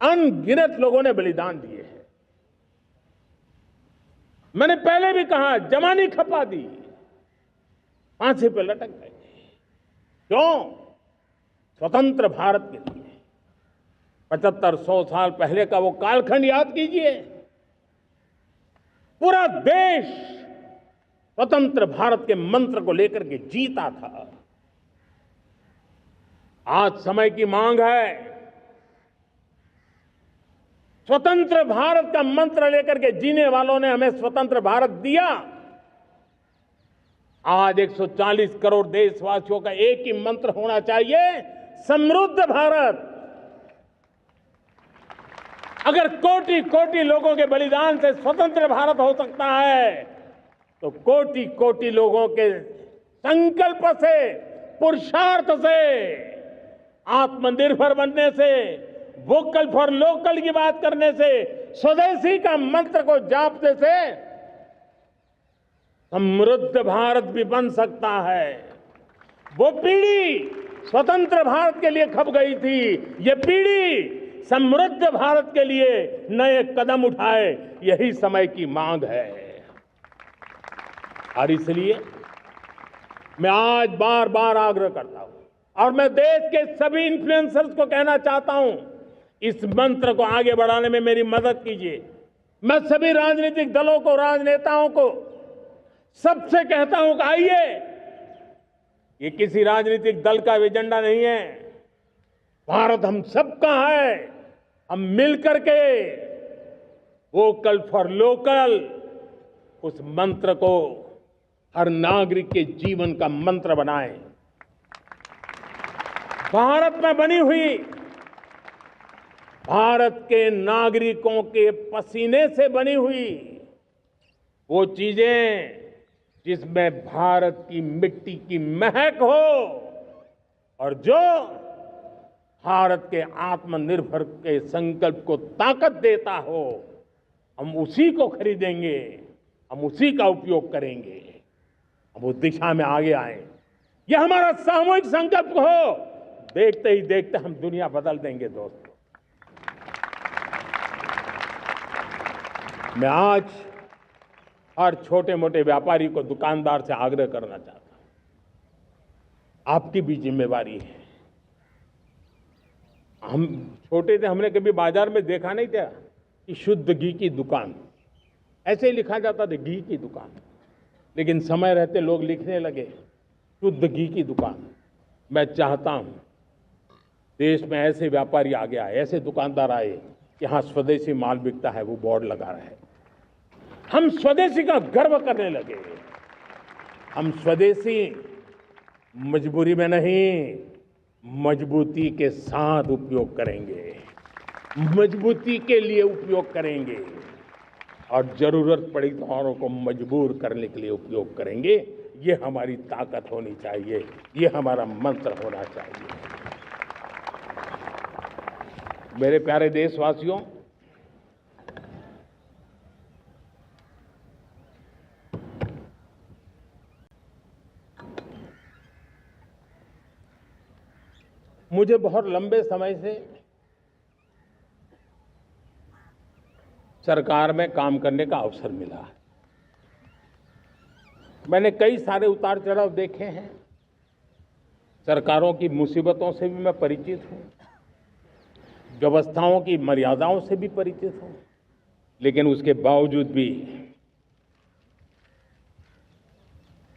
अनगिनत लोगों ने बलिदान दिए हैं। मैंने पहले भी कहा, जवानी खपा दी, फांसी पे लटक गए। क्यों? स्वतंत्र भारत के लिए। 75-100 साल पहले का वो कालखंड याद कीजिए। पूरा देश स्वतंत्र भारत के मंत्र को लेकर के जीता था। आज समय की मांग है, स्वतंत्र भारत का मंत्र लेकर के जीने वालों ने हमें स्वतंत्र भारत दिया। आज 140 करोड़ देशवासियों का एक ही मंत्र होना चाहिए, समृद्ध भारत। अगर कोटि कोटि लोगों के बलिदान से स्वतंत्र भारत हो सकता है, तो कोटि कोटि लोगों के संकल्प से, पुरुषार्थ से, आत्मनिर्भर बनने से वोकल फॉर लोकल की बात करने से, स्वदेशी का मंत्र को जापने से समृद्ध भारत भी बन सकता है। वो पीढ़ी स्वतंत्र भारत के लिए खप गई थी, ये पीढ़ी समृद्ध भारत के लिए नए कदम उठाए, यही समय की मांग है। और इसलिए मैं आज बार बार आग्रह करता हूं और मैं देश के सभी इन्फ्लुएंसर्स को कहना चाहता हूं, इस मंत्र को आगे बढ़ाने में मेरी मदद कीजिए। मैं सभी राजनीतिक दलों को, राजनेताओं को सबसे कहता हूं कि आइए, ये किसी राजनीतिक दल का एजेंडा नहीं है, भारत हम सबका है। हम मिलकर के वोकल फॉर लोकल उस मंत्र को हर नागरिक के जीवन का मंत्र बनाएं। भारत में बनी हुई, भारत के नागरिकों के पसीने से बनी हुई वो चीजें जिसमें भारत की मिट्टी की महक हो और जो भारत के आत्मनिर्भर के संकल्प को ताकत देता हो, हम उसी को खरीदेंगे, हम उसी का उपयोग करेंगे, हम उस दिशा में आगे आए। यह हमारा सामूहिक संकल्प हो, देखते ही देखते हम दुनिया बदल देंगे। दोस्तों, मैं आज हर छोटे मोटे व्यापारी को, दुकानदार से आग्रह करना चाहता हूं, आपकी भी जिम्मेवारी है। हम छोटे थे, हमने कभी बाजार में देखा नहीं था कि शुद्ध घी की दुकान, ऐसे ही लिखा जाता था घी की दुकान, लेकिन समय रहते लोग लिखने लगे शुद्ध घी की दुकान। मैं चाहता हूं देश में ऐसे व्यापारी आगे आए, ऐसे दुकानदार आए कि यहाँ स्वदेशी माल बिकता है, वो बोर्ड लगा रहे। हम स्वदेशी का गर्व करने लगे। हम स्वदेशी मजबूरी में नहीं, मजबूती के साथ उपयोग करेंगे, मजबूती के लिए उपयोग करेंगे और जरूरत पड़ी तो औरों को मजबूर करने के लिए उपयोग करेंगे। ये हमारी ताकत होनी चाहिए, ये हमारा मंत्र होना चाहिए। मेरे प्यारे देशवासियों, मुझे बहुत लंबे समय से सरकार में काम करने का अवसर मिला है। मैंने कई सारे उतार चढ़ाव देखे हैं, सरकारों की मुसीबतों से भी मैं परिचित हूं, व्यवस्थाओं की मर्यादाओं से भी परिचित हूं, लेकिन उसके बावजूद भी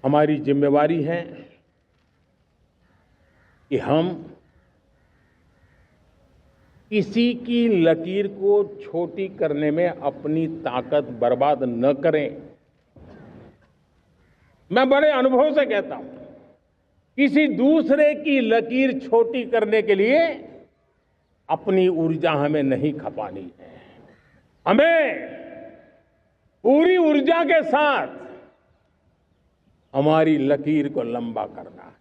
हमारी जिम्मेवारी है कि हम किसी की लकीर को छोटी करने में अपनी ताकत बर्बाद न करें। मैं बड़े अनुभव से कहता हूं, किसी दूसरे की लकीर छोटी करने के लिए अपनी ऊर्जा हमें नहीं खपानी है। हमें पूरी ऊर्जा के साथ हमारी लकीर को लंबा करना है।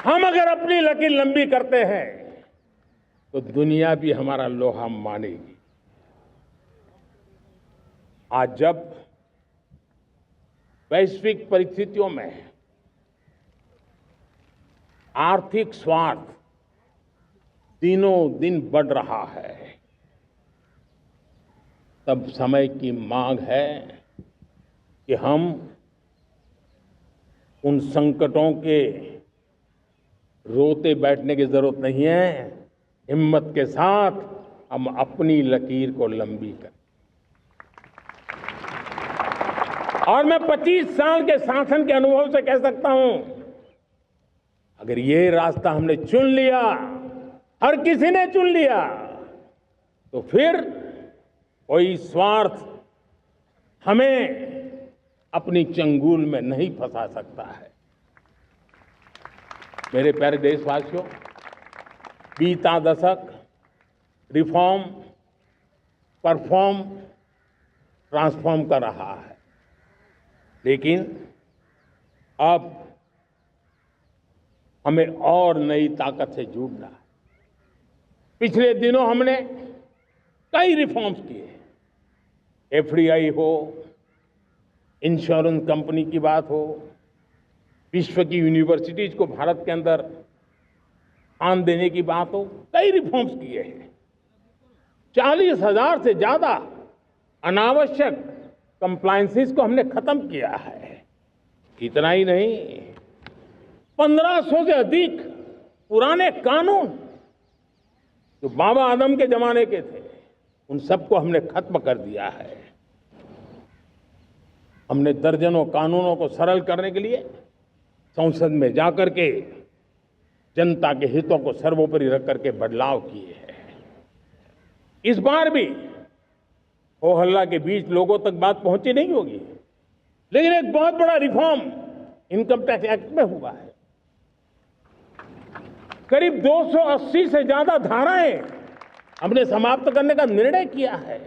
हम अगर अपनी लकीर लंबी करते हैं तो दुनिया भी हमारा लोहा मानेगी। आज जब वैश्विक परिस्थितियों में आर्थिक स्वार्थ दिनों दिन बढ़ रहा है, तब समय की मांग है कि हम उन संकटों के रोते बैठने की जरूरत नहीं है, हिम्मत के साथ हम अपनी लकीर को लंबी करें। और मैं 25 साल के शासन के अनुभव से कह सकता हूं, अगर ये रास्ता हमने चुन लिया, हर किसी ने चुन लिया, तो फिर कोई स्वार्थ हमें अपनी चंगुल में नहीं फंसा सकता है। मेरे प्यारे देशवासियों, बीता दशक रिफॉर्म, परफॉर्म, ट्रांसफॉर्म कर रहा है, लेकिन अब हमें और नई ताकत से जुड़ना है। पिछले दिनों हमने कई रिफॉर्म्स किए, एफडीआई हो, इंश्योरेंस कंपनी की बात हो, विश्व की यूनिवर्सिटीज को भारत के अंदर स्थान देने की बात हो, कई रिफॉर्म्स किए हैं। 40,000 से ज्यादा अनावश्यक कंप्लायंसेस को हमने खत्म किया है। इतना ही नहीं, 1500 से अधिक पुराने कानून जो बाबा आदम के जमाने के थे, उन सबको हमने खत्म कर दिया है। हमने दर्जनों कानूनों को सरल करने के लिए संसद में जाकर के जनता के हितों को सर्वोपरि रख करके बदलाव किए हैं। इस बार भी हो हल्ला के बीच लोगों तक बात पहुंची नहीं होगी, लेकिन एक बहुत बड़ा रिफॉर्म इनकम टैक्स एक्ट में हुआ है। करीब 280 से ज्यादा धाराएं हमने समाप्त करने का निर्णय किया है।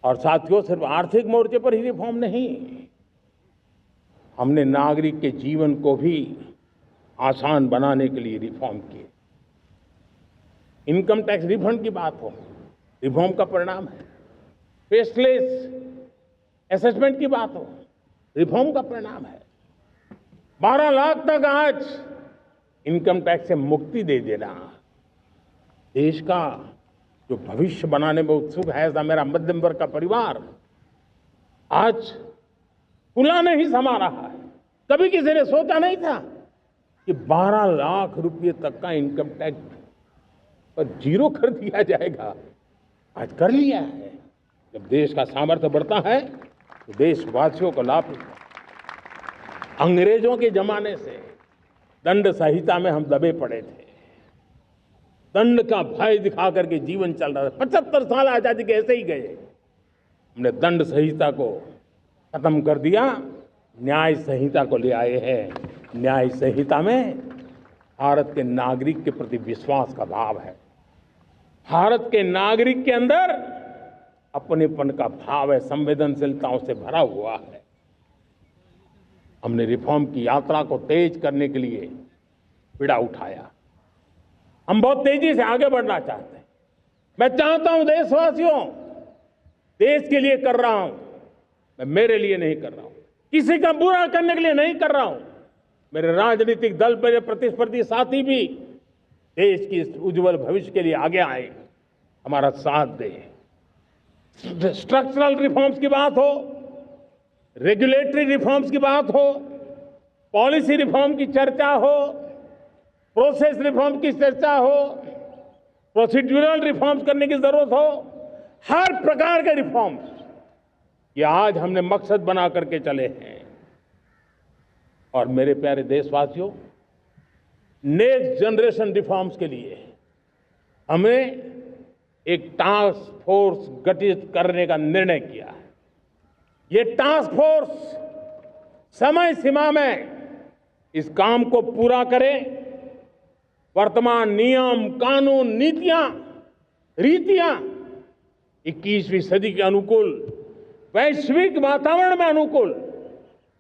और साथियों, सिर्फ आर्थिक मोर्चे पर ही रिफॉर्म नहीं, हमने नागरिक के जीवन को भी आसान बनाने के लिए रिफॉर्म किए। इनकम टैक्स रिफंड की बात हो, रिफॉर्म का परिणाम है। फेसलेस असेसमेंट की बात हो, रिफॉर्म का परिणाम है। 12 लाख तक आज इनकम टैक्स से मुक्ति दे देना, देश का जो भविष्य बनाने में उत्सुक है ऐसा मेरा मध्यम वर्ग का परिवार आज खुला नहीं समा रहा है। कभी किसी ने सोचा नहीं था कि 12 लाख रुपए तक का इनकम टैक्स पर जीरो कर दिया जाएगा। आज कर लिया है। जब देश का सामर्थ्य बढ़ता है तो देशवासियों को लाभ मिलता है। अंग्रेजों के जमाने से दंड संहिता में हम दबे पड़े थे, दंड का भय दिखा करके जीवन चल रहा था। 75 साल आजादी के ऐसे ही गए। हमने दंड संहिता को खत्म कर दिया, न्याय संहिता को ले आए हैं। न्याय संहिता में भारत के नागरिक के प्रति विश्वास का भाव है, भारत के नागरिक के अंदर अपनेपन का भाव है, संवेदनशीलताओं से भरा हुआ है। हमने रिफॉर्म की यात्रा को तेज करने के लिए बीड़ा उठाया। हम बहुत तेजी से आगे बढ़ना चाहते हैं। मैं चाहता हूं देशवासियों, देश के लिए कर रहा हूं, मैं मेरे लिए नहीं कर रहा हूं, किसी का बुरा करने के लिए नहीं कर रहा हूं। मेरे राजनीतिक दल, मेरे प्रतिस्पर्धी साथी भी देश की इस उज्जवल भविष्य के लिए आगे आए, हमारा साथ दें। स्ट्रक्चरल रिफॉर्म्स की बात हो, रेगुलेटरी रिफॉर्म्स की बात हो, पॉलिसी रिफॉर्म की चर्चा हो, प्रोसेस रिफॉर्म की चर्चा हो, प्रोसीड्यूरल रिफॉर्म्स करने की जरूरत हो, हर प्रकार के रिफॉर्म्स ये आज हमने मकसद बना करके चले हैं। और मेरे प्यारे देशवासियों, नेक्स्ट जनरेशन रिफॉर्म्स के लिए हमें एक टास्क फोर्स गठित करने का निर्णय किया है। ये टास्क फोर्स समय सीमा में इस काम को पूरा करे, वर्तमान नियम, कानून, नीतियां, रीतियां 21वीं सदी के अनुकूल, वैश्विक वातावरण में अनुकूल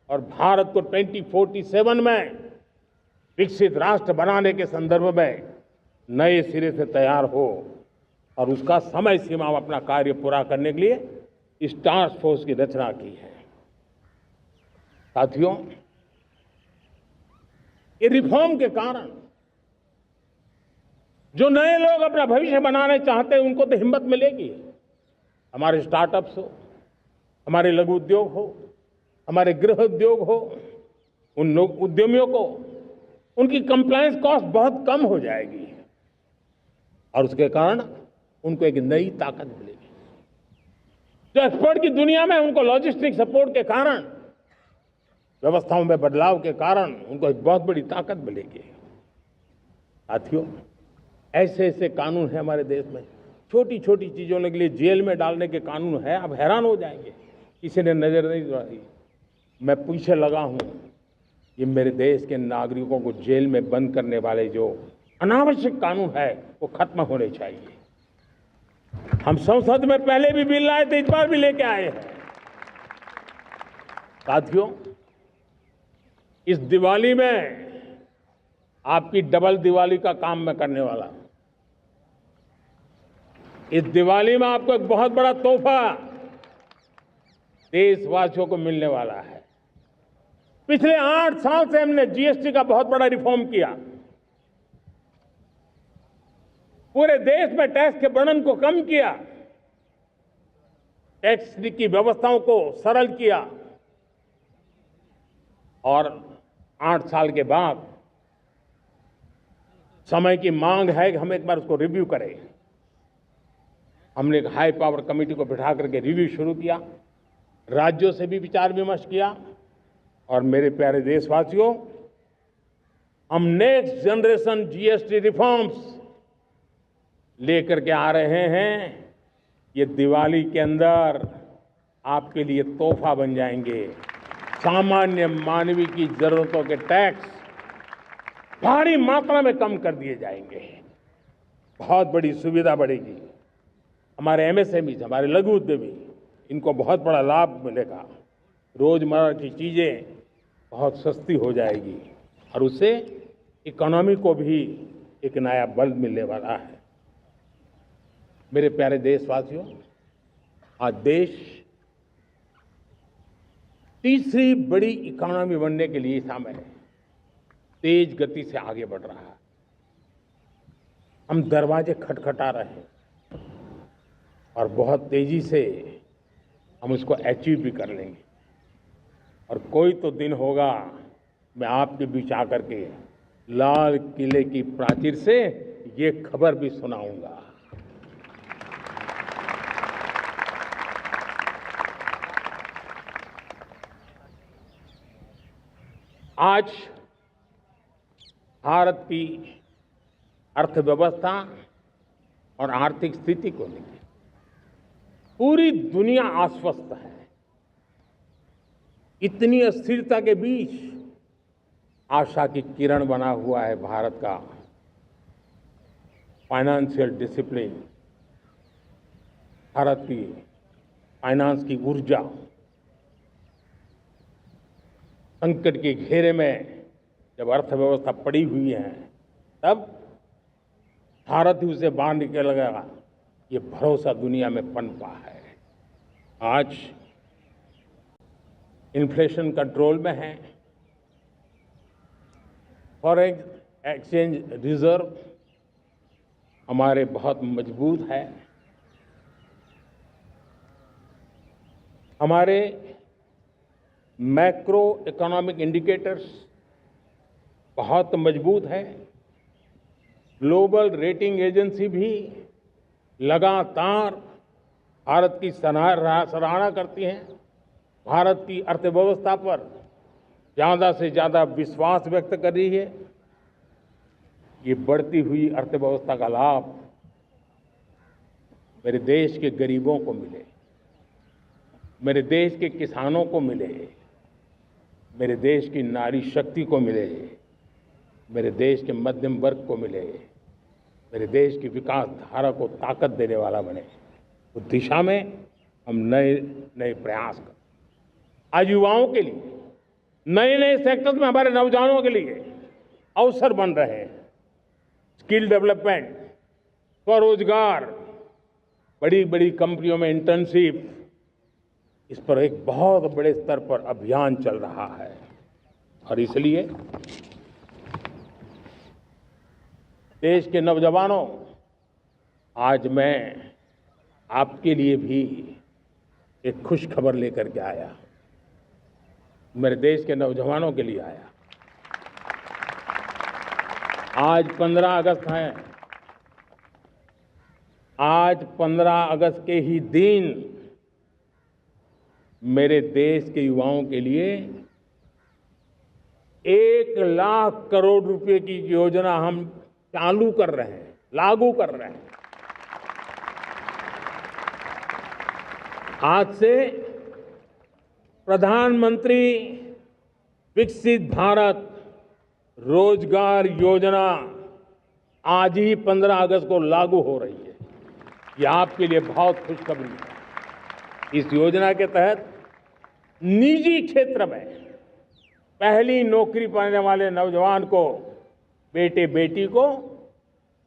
और भारत को 2047 में विकसित राष्ट्र बनाने के संदर्भ में नए सिरे से तैयार हो और उसका समय सीमा में अपना कार्य पूरा करने के लिए इस टास्क फोर्स की रचना की है। साथियों, ये रिफॉर्म के कारण जो नए लोग अपना भविष्य बनाने चाहते हैं उनको तो हिम्मत मिलेगी। हमारे स्टार्टअप्स हो, हमारे लघु उद्योग हो, हमारे गृह उद्योग हो, उन लोग उद्यमियों को उनकी कंप्लायंस कॉस्ट बहुत कम हो जाएगी और उसके कारण उनको एक नई ताकत मिलेगी। जो एक्सपोर्ट की दुनिया में उनको लॉजिस्टिक सपोर्ट के कारण, व्यवस्थाओं में बदलाव के कारण उनको एक बहुत बड़ी ताकत मिलेगी। साथियों, ऐसे ऐसे कानून हैं हमारे देश में, छोटी छोटी चीजों के लिए जेल में डालने के कानून है। आप हैरान हो जाएंगे, किसी ने नजर नहीं दौड़ाई। मैं पीछे लगा हूं, ये मेरे देश के नागरिकों को जेल में बंद करने वाले जो अनावश्यक कानून है वो खत्म होने चाहिए। हम संसद में पहले भी बिल लाए थे, इस बार भी लेके आए हैं। साथियों, इस दिवाली में आपकी डबल दिवाली का काम मैं करने वाला हूं। इस दिवाली में आपको एक बहुत बड़ा तोहफा देशवासियों को मिलने वाला है। पिछले 8 साल से हमने जीएसटी का बहुत बड़ा रिफॉर्म किया। पूरे देश में टैक्स के बर्डन को कम किया, टैक्स की व्यवस्थाओं को सरल किया और 8 साल के बाद समय की मांग है कि हम एक बार उसको रिव्यू करें। हमने एक हाई पावर कमेटी को बिठा करके रिव्यू शुरू किया, राज्यों से भी विचार विमर्श किया और मेरे प्यारे देशवासियों, हम नेक्स्ट जनरेशन जीएसटी रिफॉर्म्स लेकर के आ रहे हैं। ये दिवाली के अंदर आपके लिए तोहफा बन जाएंगे। सामान्य मानवीय की जरूरतों के टैक्स भारी मात्रा में कम कर दिए जाएंगे। बहुत बड़ी सुविधा बढ़ेगी। हमारे एमएसएमई, हमारे लघु उद्यमी, इनको बहुत बड़ा लाभ मिलेगा। रोजमर्रा की चीजें बहुत सस्ती हो जाएगी और उससे इकोनॉमी को भी एक नया बल मिलने वाला है। मेरे प्यारे देशवासियों, आज देश तीसरी बड़ी इकोनॉमी बनने के लिए समय है, तेज गति से आगे बढ़ रहा है। हम दरवाजे खटखटा रहे हैं और बहुत तेजी से हम उसको अचीव भी कर लेंगे। और कोई तो दिन होगा मैं आपके बीच आकर के लाल किले की प्राचीर से ये खबर भी सुनाऊंगा। आज भारत की अर्थव्यवस्था और आर्थिक स्थिति को लेकर पूरी दुनिया आश्वस्त है। इतनी अस्थिरता के बीच आशा की किरण बना हुआ है भारत का फाइनेंशियल डिसिप्लिन, भारत की फाइनेंस की ऊर्जा। संकट के घेरे में जब अर्थव्यवस्था पड़ी हुई है, तब भारत ही उसे बाहर निकलेगा, ये भरोसा दुनिया में पनपा है। आज इन्फ्लेशन कंट्रोल में है, फॉरेन एक्सचेंज रिजर्व हमारे बहुत मजबूत है, हमारे मैक्रो इकोनॉमिक इंडिकेटर्स बहुत मजबूत है। ग्लोबल रेटिंग एजेंसी भी लगातार भारत की सराहना करती हैं, भारत की अर्थव्यवस्था पर ज़्यादा से ज़्यादा विश्वास व्यक्त कर रही है। ये बढ़ती हुई अर्थव्यवस्था का लाभ मेरे देश के गरीबों को मिले, मेरे देश के किसानों को मिले, मेरे देश की नारी शक्ति को मिले, मेरे देश के मध्यम वर्ग को मिले, मेरे देश की विकास धारा को ताकत देने वाला बने। उस दिशा में हम नए नए प्रयास करें। आज युवाओं के लिए नए नए सेक्टर्स में हमारे नौजवानों के लिए अवसर बन रहे हैं। स्किल डेवलपमेंट, स्वरोजगार, बड़ी बड़ी कंपनियों में इंटर्नशिप, इस पर एक बहुत बड़े स्तर पर अभियान चल रहा है। और इसलिए देश के नौजवानों, आज मैं आपके लिए भी एक खुश खबर लेकर के आया। मेरे देश के नौजवानों के लिए आया। आज 15 अगस्त है। आज 15 अगस्त के ही दिन मेरे देश के युवाओं के लिए 1 लाख करोड़ रुपए की योजना हम चालू कर रहे हैं, लागू कर रहे हैं। आज से प्रधानमंत्री विकसित भारत रोजगार योजना आज ही 15 अगस्त को लागू हो रही है। ये आपके लिए बहुत खुशखबरी है। इस योजना के तहत निजी क्षेत्र में पहली नौकरी पाने वाले नौजवान को, बेटे बेटी को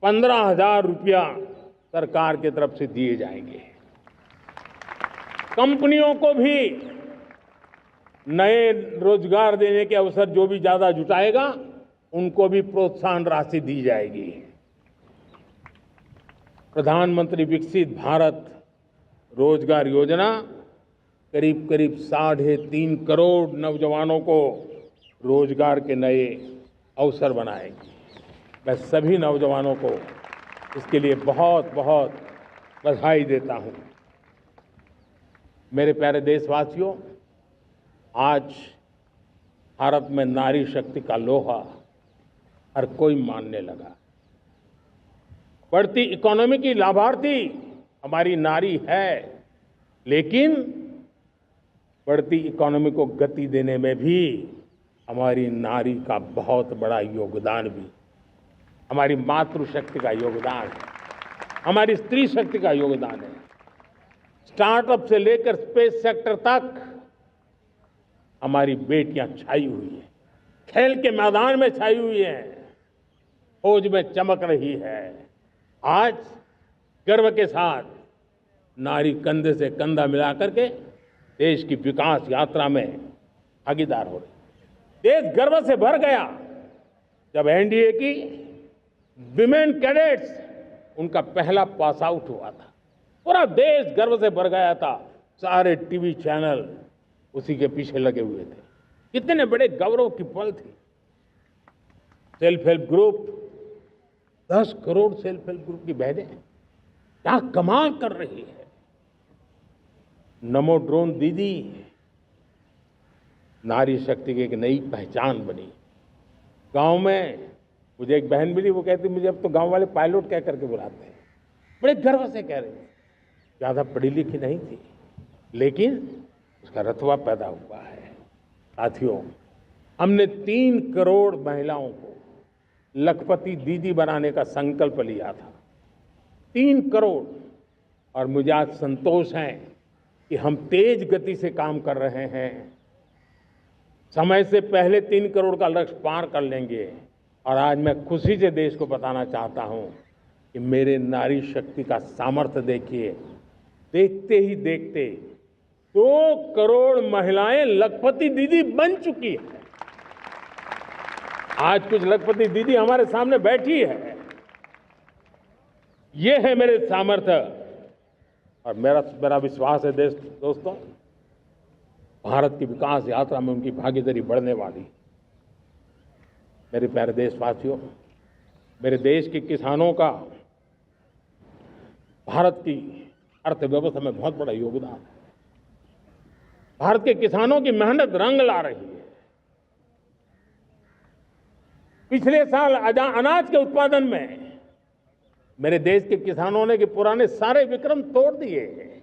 15,000 रुपया सरकार की तरफ से दिए जाएंगे। कंपनियों को भी नए रोजगार देने के अवसर जो भी ज्यादा जुटाएगा उनको भी प्रोत्साहन राशि दी जाएगी। प्रधानमंत्री विकसित भारत रोजगार योजना करीब करीब 3.5 करोड़ नौजवानों को रोजगार के नए अवसर बनाएगी। मैं सभी नौजवानों को इसके लिए बहुत बहुत बधाई देता हूं। मेरे प्यारे देशवासियों, आज भारत में नारी शक्ति का लोहा हर कोई मानने लगा। बढ़ती इकोनॉमी की लाभार्थी हमारी नारी है, लेकिन बढ़ती इकोनॉमी को गति देने में भी हमारी नारी का बहुत बड़ा योगदान भी, हमारी मातृशक्ति का योगदान है, हमारी स्त्री शक्ति का योगदान है। स्टार्टअप से लेकर स्पेस सेक्टर तक हमारी बेटियां छाई हुई हैं, खेल के मैदान में छाई हुई हैं, फौज में चमक रही है। आज गर्व के साथ नारी कंधे से कंधा मिलाकर के देश की विकास यात्रा में भागीदार हो रही। देश गर्व से भर गया जब एनडीए की विमेन कैडेट्स उनका पहला पास आउट हुआ था। पूरा देश गर्व से भर गया था। सारे टीवी चैनल उसी के पीछे लगे हुए थे। कितने बड़े गौरव की पल थी। Self help group, 10 crore self help group की बहनें क्या कमाल कर रही है। नमो ड्रोन दीदी नारी शक्ति की एक नई पहचान बनी। गांव में मुझे एक बहन मिली, वो कहती मुझे अब तो गांव वाले पायलट कह करके बुलाते हैं। बड़े गर्व से कह रही, ज्यादा पढ़ी लिखी नहीं थी लेकिन उसका रतबा पैदा हुआ है। साथियों, हमने 3 करोड़ महिलाओं को लखपति दीदी बनाने का संकल्प लिया था। 3 करोड़। और मुझे आज संतोष है कि हम तेज गति से काम कर रहे हैं। समय से पहले 3 करोड़ का लक्ष्य पार कर लेंगे। और आज मैं खुशी से देश को बताना चाहता हूं कि मेरे नारी शक्ति का सामर्थ्य देखिए। देखते ही देखते 2 करोड़ महिलाएं लखपति दीदी बन चुकी है। आज कुछ लखपति दीदी हमारे सामने बैठी है। ये है मेरे सामर्थ्य। और मेरा विश्वास है दोस्तों, भारत की विकास यात्रा में उनकी भागीदारी बढ़ने वाली। मेरे प्यारे देशवासियों, मेरे देश के किसानों का भारत की अर्थव्यवस्था में बहुत बड़ा योगदान है। भारत के किसानों की मेहनत रंग ला रही है। पिछले साल अनाज के उत्पादन में मेरे देश के किसानों ने के पुराने सारे विक्रम तोड़ दिए हैं।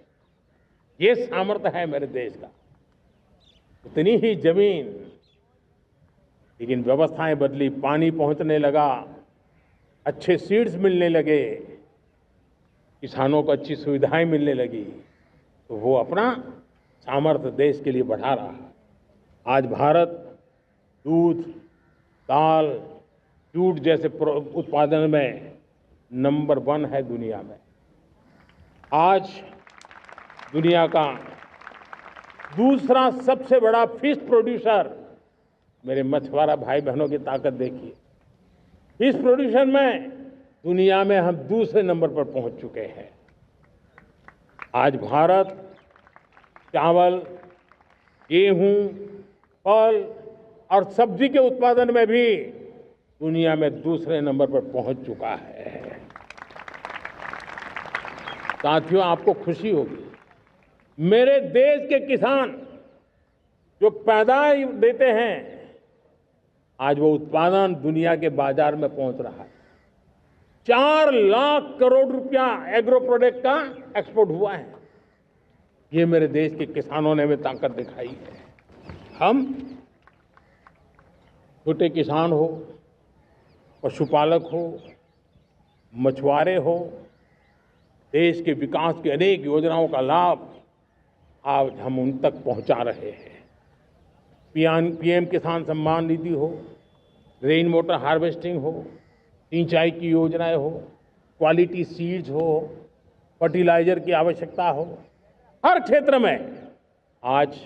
ये सामर्थ्य है मेरे देश का। उतनी ही जमीन, लेकिन व्यवस्थाएं बदली, पानी पहुंचने लगा, अच्छे सीड्स मिलने लगे, किसानों को अच्छी सुविधाएं मिलने लगी, तो वो अपना सामर्थ्य देश के लिए बढ़ा रहा है। आज भारत दूध, दाल, जूट जैसे उत्पादन में नंबर 1 है दुनिया में। आज दुनिया का दूसरा सबसे बड़ा फिश प्रोड्यूसर, मेरे मछुआरा भाई बहनों की ताकत देखिए। फिश प्रोड्यूसर में दुनिया में हम दूसरे नंबर पर पहुंच चुके हैं। आज भारत चावल, गेहूं, फल और सब्जी के उत्पादन में भी दुनिया में दूसरे नंबर पर पहुंच चुका है। साथियों, आपको खुशी होगी, मेरे देश के किसान जो पैदावार देते हैं, आज वो उत्पादन दुनिया के बाजार में पहुंच रहा है। 4 लाख करोड़ रुपया एग्रो प्रोडक्ट का एक्सपोर्ट हुआ है। ये मेरे देश के किसानों ने हमें ताकत दिखाई है। हम छोटे किसान हो, पशुपालक हो, मछुआरे हो, देश के विकास की अनेक योजनाओं का लाभ आज हम उन तक पहुंचा रहे हैं। पीएम किसान सम्मान निधि हो, रेन वाटर हार्वेस्टिंग हो, सिंचाई की योजनाएं हो, क्वालिटी सीड्स हो, फर्टिलाइजर की आवश्यकता हो, हर क्षेत्र में आज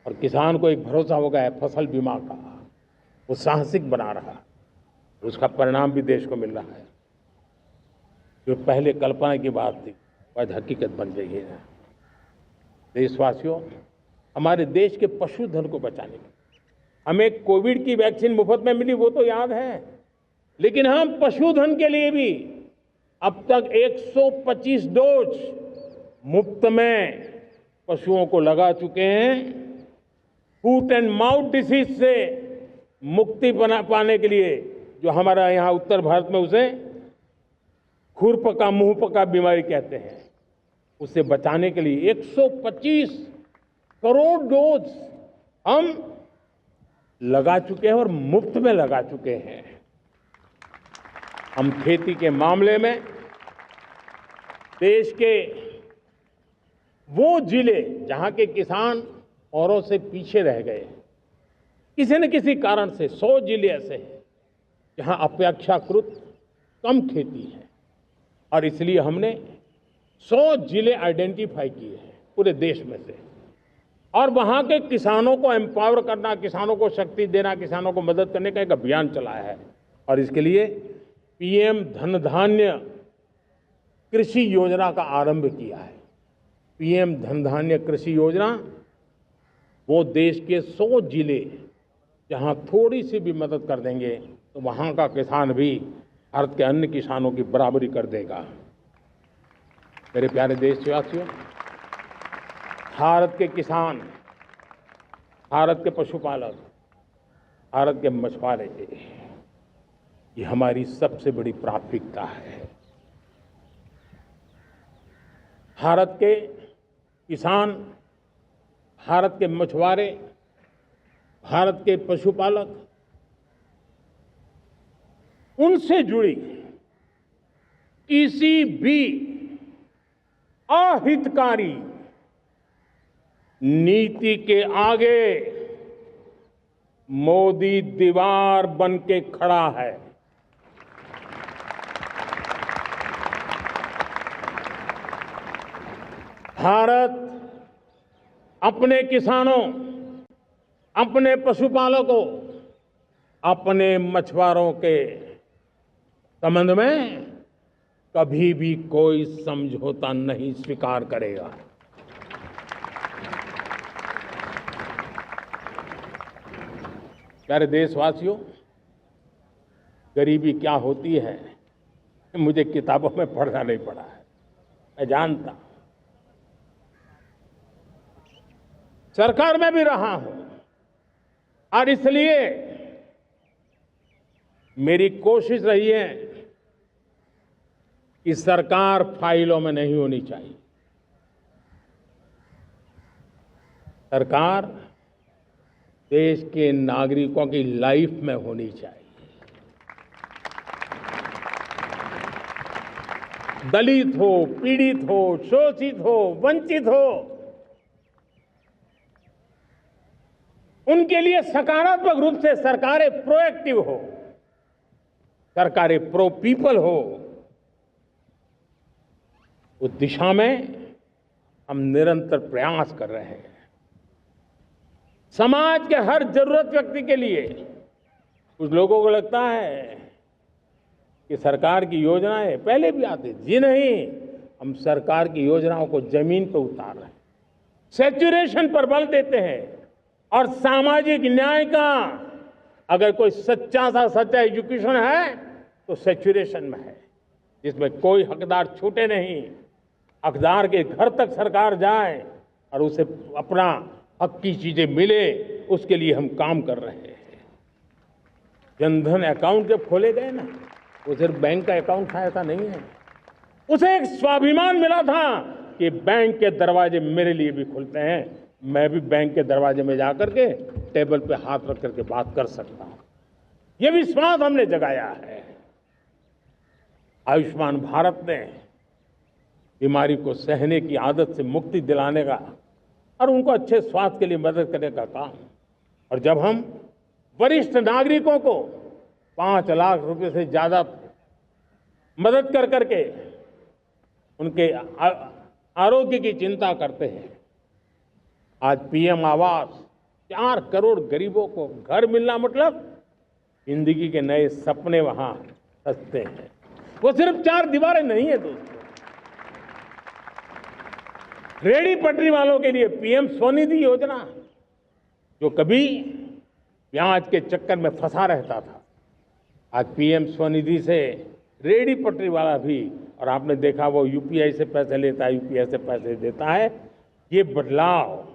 और किसान को एक भरोसा हो गया है फसल बीमा का। वो साहसिक बना रहा है, उसका परिणाम भी देश को मिल रहा है। जो पहले कल्पना की बात थी आज हकीकत बन गई है। देशवासियों, हमारे देश के पशुधन को बचाने के हमें कोविड की वैक्सीन मुफ्त में मिली, वो तो याद है, लेकिन हम पशुधन के लिए भी अब तक 125 डोज मुफ्त में पशुओं को लगा चुके हैं। फूट एंड माउथ डिसीज से मुक्ति पाने के लिए, जो हमारा यहाँ उत्तर भारत में उसे खुरपका मुंहपका बीमारी कहते हैं, उससे बचाने के लिए 125 करोड़ डोज हम लगा चुके हैं और मुफ्त में लगा चुके हैं। हम खेती के मामले में देश के वो जिले जहां के किसान औरों से पीछे रह गए, किसी न किसी कारण से 100 जिले ऐसे हैं जहां अपेक्षाकृत कम खेती है, और इसलिए हमने 100 जिले आइडेंटिफाई किए हैं पूरे देश में से, और वहां के किसानों को एम्पावर करना, किसानों को शक्ति देना, किसानों को मदद करने का एक अभियान चलाया है। और इसके लिए पीएम धन धान्य कृषि योजना का आरंभ किया है। पीएम धन धान्य कृषि योजना वो देश के 100 जिले जहां थोड़ी सी भी मदद कर देंगे तो वहां का किसान भी भारत के अन्य किसानों की बराबरी कर देगा। मेरे प्यारे देशवासियों, भारत के किसान, भारत के पशुपालक, भारत के मछुआरे, ये हमारी सबसे बड़ी प्राथमिकता है। भारत के किसान, भारत के मछुआरे, भारत के पशुपालक, उनसे जुड़ी किसी भी अहितकारी नीति के आगे मोदी दीवार बन के खड़ा है। भारत अपने किसानों, अपने पशुपालकों, अपने मछुआरों के संबंध में कभी भी कोई समझौता नहीं स्वीकार करेगा। प्यारे देशवासियों, गरीबी क्या होती है मुझे किताबों में पढ़ना नहीं पड़ा है, मैं जानता, सरकार में भी रहा हूं, और इसलिए मेरी कोशिश रही है कि सरकार फाइलों में नहीं होनी चाहिए। सरकार देश के नागरिकों की लाइफ में होनी चाहिए। दलित हो, पीड़ित हो, शोषित हो, वंचित हो, उनके लिए सकारात्मक रूप से सरकारें प्रोएक्टिव हो, सरकारें प्रो पीपल हो। उस दिशा में हम निरंतर प्रयास कर रहे हैं। समाज के हर जरूरत व्यक्ति के लिए, कुछ लोगों को लगता है कि सरकार की योजनाएं पहले भी आती थी, जी नहीं, हम सरकार की योजनाओं को जमीन पर उतार रहे हैं, सैचुरेशन पर बल देते हैं, और सामाजिक न्याय का अगर कोई सच्चा एजुकेशन है तो सैचुरेशन में है, जिसमें कोई हकदार छूटे नहीं, हकदार के घर तक सरकार जाए और उसे अपना हक की चीजें मिले, उसके लिए हम काम कर रहे हैं। जनधन अकाउंट जब खोले गए ना, वो सिर्फ बैंक का अकाउंट था ऐसा नहीं है, उसे एक स्वाभिमान मिला था कि बैंक के दरवाजे मेरे लिए भी खुलते हैं, मैं भी बैंक के दरवाजे में जाकर के टेबल पे हाथ रख करके बात कर सकता हूं। ये विश्वास हमने जगाया है। आयुष्मान भारत ने बीमारी को सहने की आदत से मुक्ति दिलाने का और उनको अच्छे स्वास्थ्य के लिए मदद करने का काम और जब हम वरिष्ठ नागरिकों को 5 लाख रुपए से ज्यादा मदद कर करके उनके आरोग्य की चिंता करते हैं, आज पीएम आवास 4 करोड़ गरीबों को घर मिलना मतलब जिंदगी के नए सपने वहां सजते हैं। वो सिर्फ 4 दीवारें नहीं है दोस्तों। रेहड़ी पटरी वालों के लिए पीएम स्वनिधि योजना, जो कभी ब्याज के चक्कर में फंसा रहता था, आज पीएम स्वनिधि से रेहड़ी पटरी वाला भी, और आपने देखा वो यूपीआई से पैसे लेता है, यूपीआई से पैसे देता है। ये बदलाव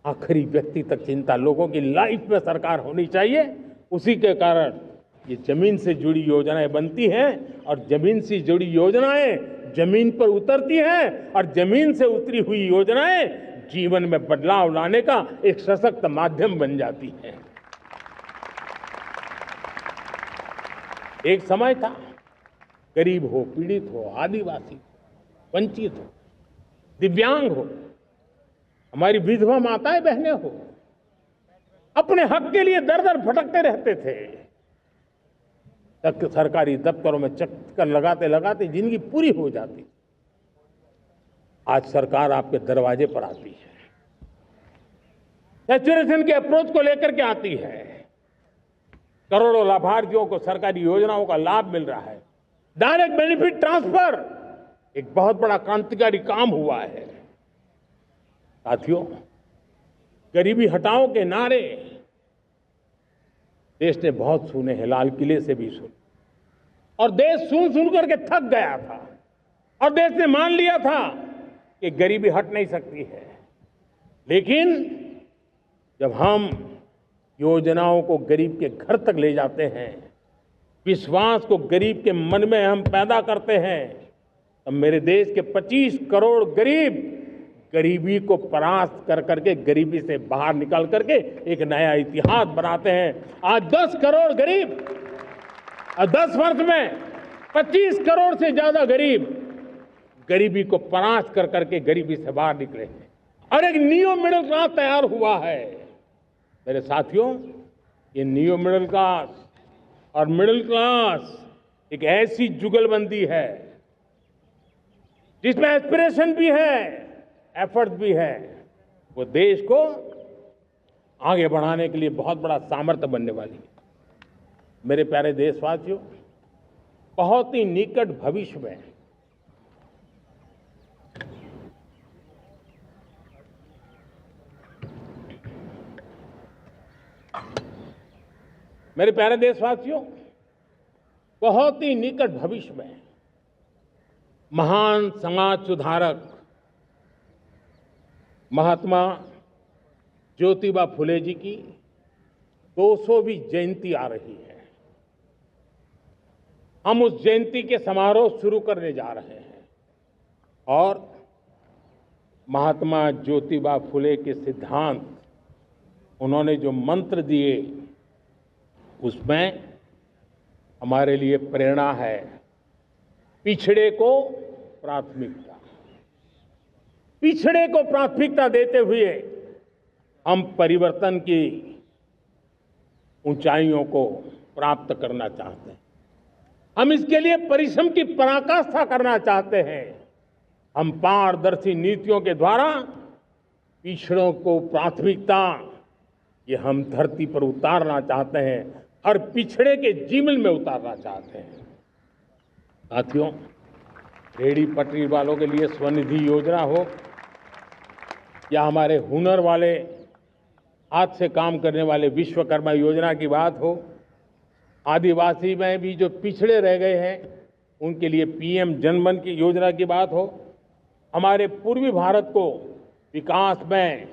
आखिरी व्यक्ति तक चिंता लोगों की लाइफ में सरकार होनी चाहिए। उसी के कारण ये जमीन से जुड़ी योजनाएं बनती हैं और जमीन से जुड़ी योजनाएं जमीन पर उतरती हैं और जमीन से उतरी हुई योजनाएं जीवन में बदलाव लाने का एक सशक्त माध्यम बन जाती हैं। एक समय था, गरीब हो, पीड़ित हो, आदिवासी हो, वंचित हो, दिव्यांग हो, हमारी विधवा माताएं बहनें हो, अपने हक के लिए दर दर भटकते रहते थे। तक सरकारी दफ्तरों में चक्कर लगाते लगाते जिंदगी पूरी हो जाती। आज सरकार आपके दरवाजे पर आती है, सैचुरेशन के अप्रोच को लेकर के आती है। करोड़ों लाभार्थियों को सरकारी योजनाओं का लाभ मिल रहा है। डायरेक्ट बेनिफिट ट्रांसफर एक बहुत बड़ा क्रांतिकारी काम हुआ है। साथियों, गरीबी हटाओ के नारे देश ने बहुत सुने हैं, लाल किले से भी सुने, और देश सुन सुन करके थक गया था और देश ने मान लिया था कि गरीबी हट नहीं सकती है। लेकिन जब हम योजनाओं को गरीब के घर तक ले जाते हैं, विश्वास को गरीब के मन में हम पैदा करते हैं, तब मेरे देश के 25 करोड़ गरीब गरीबी को परास्त कर करके, गरीबी से बाहर निकल करके एक नया इतिहास बनाते हैं। आज 10 करोड़ गरीब और 10 वर्ष में 25 करोड़ से ज्यादा गरीब गरीबी को परास्त कर करके गरीबी से बाहर निकले हैं और एक न्यू मिडिल क्लास तैयार हुआ है। मेरे साथियों, ये न्यू मिडिल क्लास और मिडिल क्लास एक ऐसी जुगलबंदी है जिसमें एस्पिरेशन भी है, एफर्ट भी है। वो देश को आगे बढ़ाने के लिए बहुत बड़ा सामर्थ्य बनने वाली है। मेरे प्यारे देशवासियों, बहुत ही निकट भविष्य में मेरे प्यारे देशवासियों, बहुत ही निकट भविष्य में महान समाज सुधारक महात्मा ज्योतिबा फुले जी की 200वीं जयंती आ रही है। हम उस जयंती के समारोह शुरू करने जा रहे हैं और महात्मा ज्योतिबा फुले के सिद्धांत, उन्होंने जो मंत्र दिए, उसमें हमारे लिए प्रेरणा है। पिछड़े को प्राथमिकता, पिछड़े को प्राथमिकता देते हुए हम परिवर्तन की ऊंचाइयों को प्राप्त करना चाहते हैं। हम इसके लिए परिश्रम की पराकाष्ठा करना चाहते हैं। हम पारदर्शी नीतियों के द्वारा पिछड़ों को प्राथमिकता, ये हम धरती पर उतारना चाहते हैं और पिछड़े के जीवन में उतारना चाहते हैं। साथियों, रेहड़ी पटरी वालों के लिए स्वनिधि योजना हो या हमारे हुनर वाले, हाथ से काम करने वाले विश्वकर्मा योजना की बात हो, आदिवासी में भी जो पिछड़े रह गए हैं उनके लिए पीएम जनधन की योजना की बात हो, हमारे पूर्वी भारत को विकास में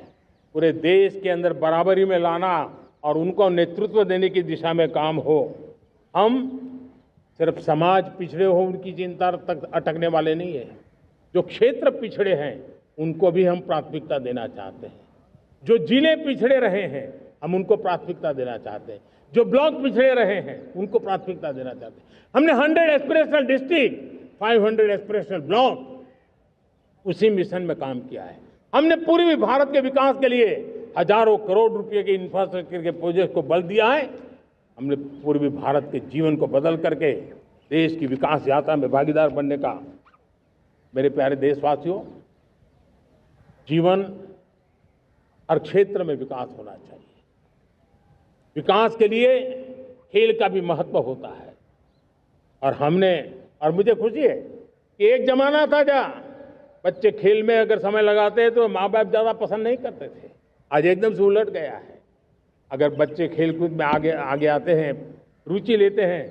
पूरे देश के अंदर बराबरी में लाना और उनको नेतृत्व देने की दिशा में काम हो। हम सिर्फ समाज पिछड़े हो उनकी चिंता तक अटकने वाले नहीं है। जो क्षेत्र पिछड़े हैं उनको भी हम प्राथमिकता देना चाहते हैं। जो जिले पिछड़े रहे हैं हम उनको प्राथमिकता देना चाहते हैं। जो ब्लॉक पिछड़े रहे हैं उनको प्राथमिकता देना चाहते हैं। हमने 100 एस्पिरेशनल डिस्ट्रिक्ट, 500 एस्पिरेशनल ब्लॉक, उसी मिशन में काम किया है। हमने पूर्वी भारत के विकास के लिए हजारों करोड़ रुपए के इंफ्रास्ट्रक्चर के प्रोजेक्ट को बल दिया है। हमने पूर्वी भारत के जीवन को बदल करके देश की विकास यात्रा में भागीदार बनने का। मेरे प्यारे देशवासियों, जीवन हर क्षेत्र में विकास होना चाहिए। विकास के लिए खेल का भी महत्व होता है। और मुझे खुशी है कि एक जमाना था जहाँ बच्चे खेल में अगर समय लगाते तो माँ बाप ज़्यादा पसंद नहीं करते थे। आज एकदम से उलट गया है। अगर बच्चे खेलकूद में आगे आते हैं, रुचि लेते हैं,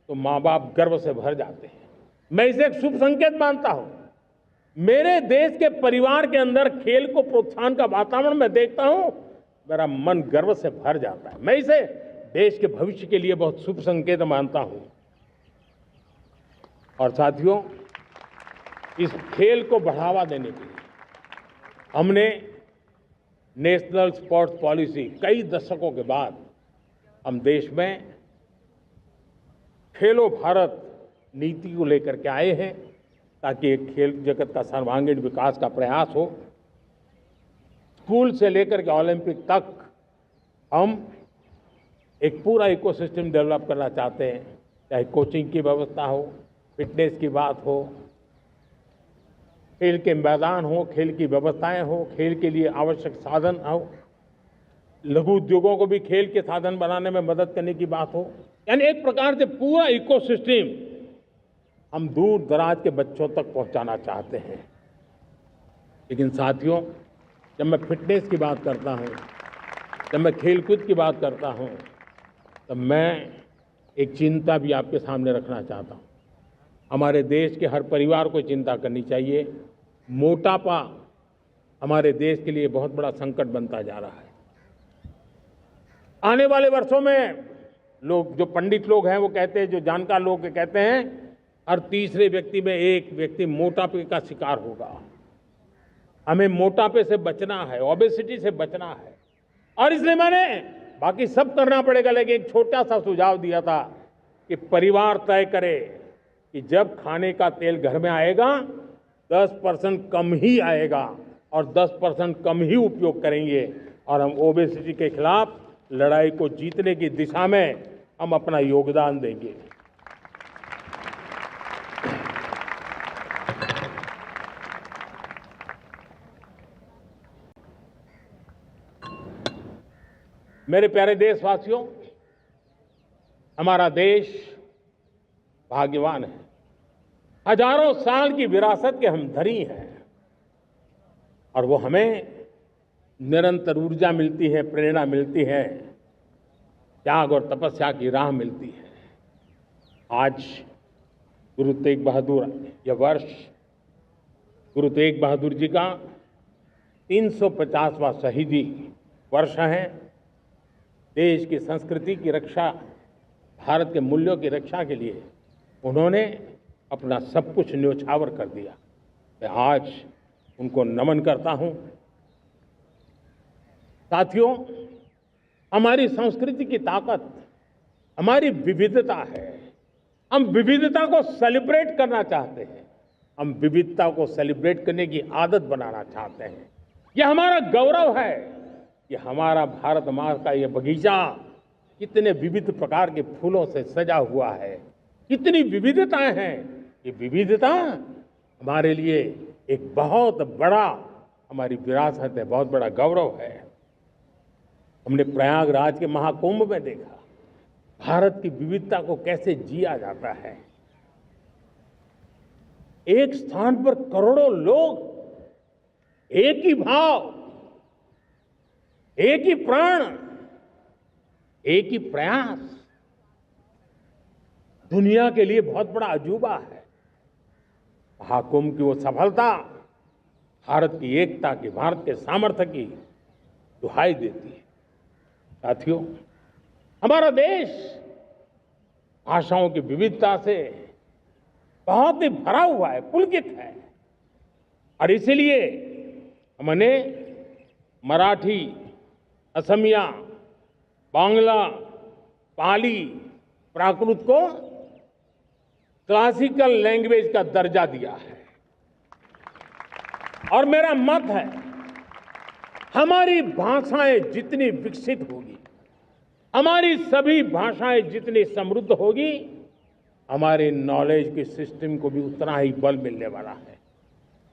तो माँ बाप गर्व से भर जाते हैं। मैं इसे एक शुभ संकेत मानता हूँ। मेरे देश के परिवार के अंदर खेल को प्रोत्साहन का वातावरण मैं देखता हूँ, मेरा मन गर्व से भर जाता है। मैं इसे देश के भविष्य के लिए बहुत शुभ संकेत मानता हूँ। और साथियों, इस खेल को बढ़ावा देने के लिए हमने नेशनल स्पोर्ट्स पॉलिसी कई दशकों के बाद हम देश में खेलो भारत नीति को लेकर के आए हैं, ताकि एक खेल जगत का सर्वांगीण विकास का प्रयास हो। स्कूल से लेकर के ओलंपिक तक हम एक पूरा इकोसिस्टम डेवलप करना चाहते हैं, चाहे कोचिंग की व्यवस्था हो, फिटनेस की बात हो, खेल के मैदान हो, खेल की व्यवस्थाएं हो, खेल के लिए आवश्यक साधन हो, लघु उद्योगों को भी खेल के साधन बनाने में मदद करने की बात हो। यानी एक प्रकार से पूरा इकोसिस्टम हम दूर दराज के बच्चों तक पहुंचाना चाहते हैं। लेकिन साथियों, जब मैं फिटनेस की बात करता हूं, जब मैं खेलकूद की बात करता हूं, तब मैं एक चिंता भी आपके सामने रखना चाहता हूं। हमारे देश के हर परिवार को चिंता करनी चाहिए। मोटापा हमारे देश के लिए बहुत बड़ा संकट बनता जा रहा है। आने वाले वर्षों में लोग, जो पंडित लोग हैं वो कहते हैं, जो जानकार लोग कहते हैं, हर तीसरे व्यक्ति में एक व्यक्ति मोटापे का शिकार होगा। हमें मोटापे से बचना है, ओबेसिटी से बचना है। और इसलिए मैंने बाकी सब करना पड़ेगा, लेकिन एक छोटा सा सुझाव दिया था कि परिवार तय करे कि जब खाने का तेल घर में आएगा 10% कम ही आएगा और 10% कम ही उपयोग करेंगे, और हम ओबेसिटी के खिलाफ लड़ाई को जीतने की दिशा में हम अपना योगदान देंगे। मेरे प्यारे देशवासियों, हमारा देश भाग्यवान है। हजारों साल की विरासत के हम धनी हैं, और वो हमें निरंतर ऊर्जा मिलती है, प्रेरणा मिलती है, त्याग और तपस्या की राह मिलती है। आज गुरु तेग बहादुर, यह वर्ष गुरु तेग बहादुर जी का 350वां शहीदी वर्ष है। देश की संस्कृति की रक्षा, भारत के मूल्यों की रक्षा के लिए उन्होंने अपना सब कुछ न्योछावर कर दिया। मैं आज उनको नमन करता हूं। साथियों, हमारी संस्कृति की ताकत हमारी विविधता है। हम विविधता को सेलिब्रेट करना चाहते हैं। हम विविधता को सेलिब्रेट करने की आदत बनाना चाहते हैं। यह हमारा गौरव है कि हमारा भारत माँ का यह बगीचा कितने विविध प्रकार के फूलों से सजा हुआ है, कितनी विविधताएं हैं। ये विविधता हमारे लिए एक बहुत बड़ा, हमारी विरासत है, बहुत बड़ा गौरव है। हमने प्रयागराज के महाकुंभ में देखा भारत की विविधता को कैसे जिया जाता है। एक स्थान पर करोड़ों लोग, एक ही भाव, एक ही प्राण, एक ही प्रयास, दुनिया के लिए बहुत बड़ा अजूबा है। महाकुंभ की वो सफलता भारत की एकता की, भारत के सामर्थ्य की दुहाई देती है। साथियों, हमारा देश भाषाओं की विविधता से बहुत ही भरा हुआ है, पुलकित है। और इसीलिए हमने मराठी, असमिया, बांग्ला, पाली, प्राकृत को क्लासिकल लैंग्वेज का दर्जा दिया है। और मेरा मत है, हमारी भाषाएं जितनी विकसित होगी, हमारी सभी भाषाएं जितनी समृद्ध होगी, हमारे नॉलेज के सिस्टम को भी उतना ही बल मिलने वाला है।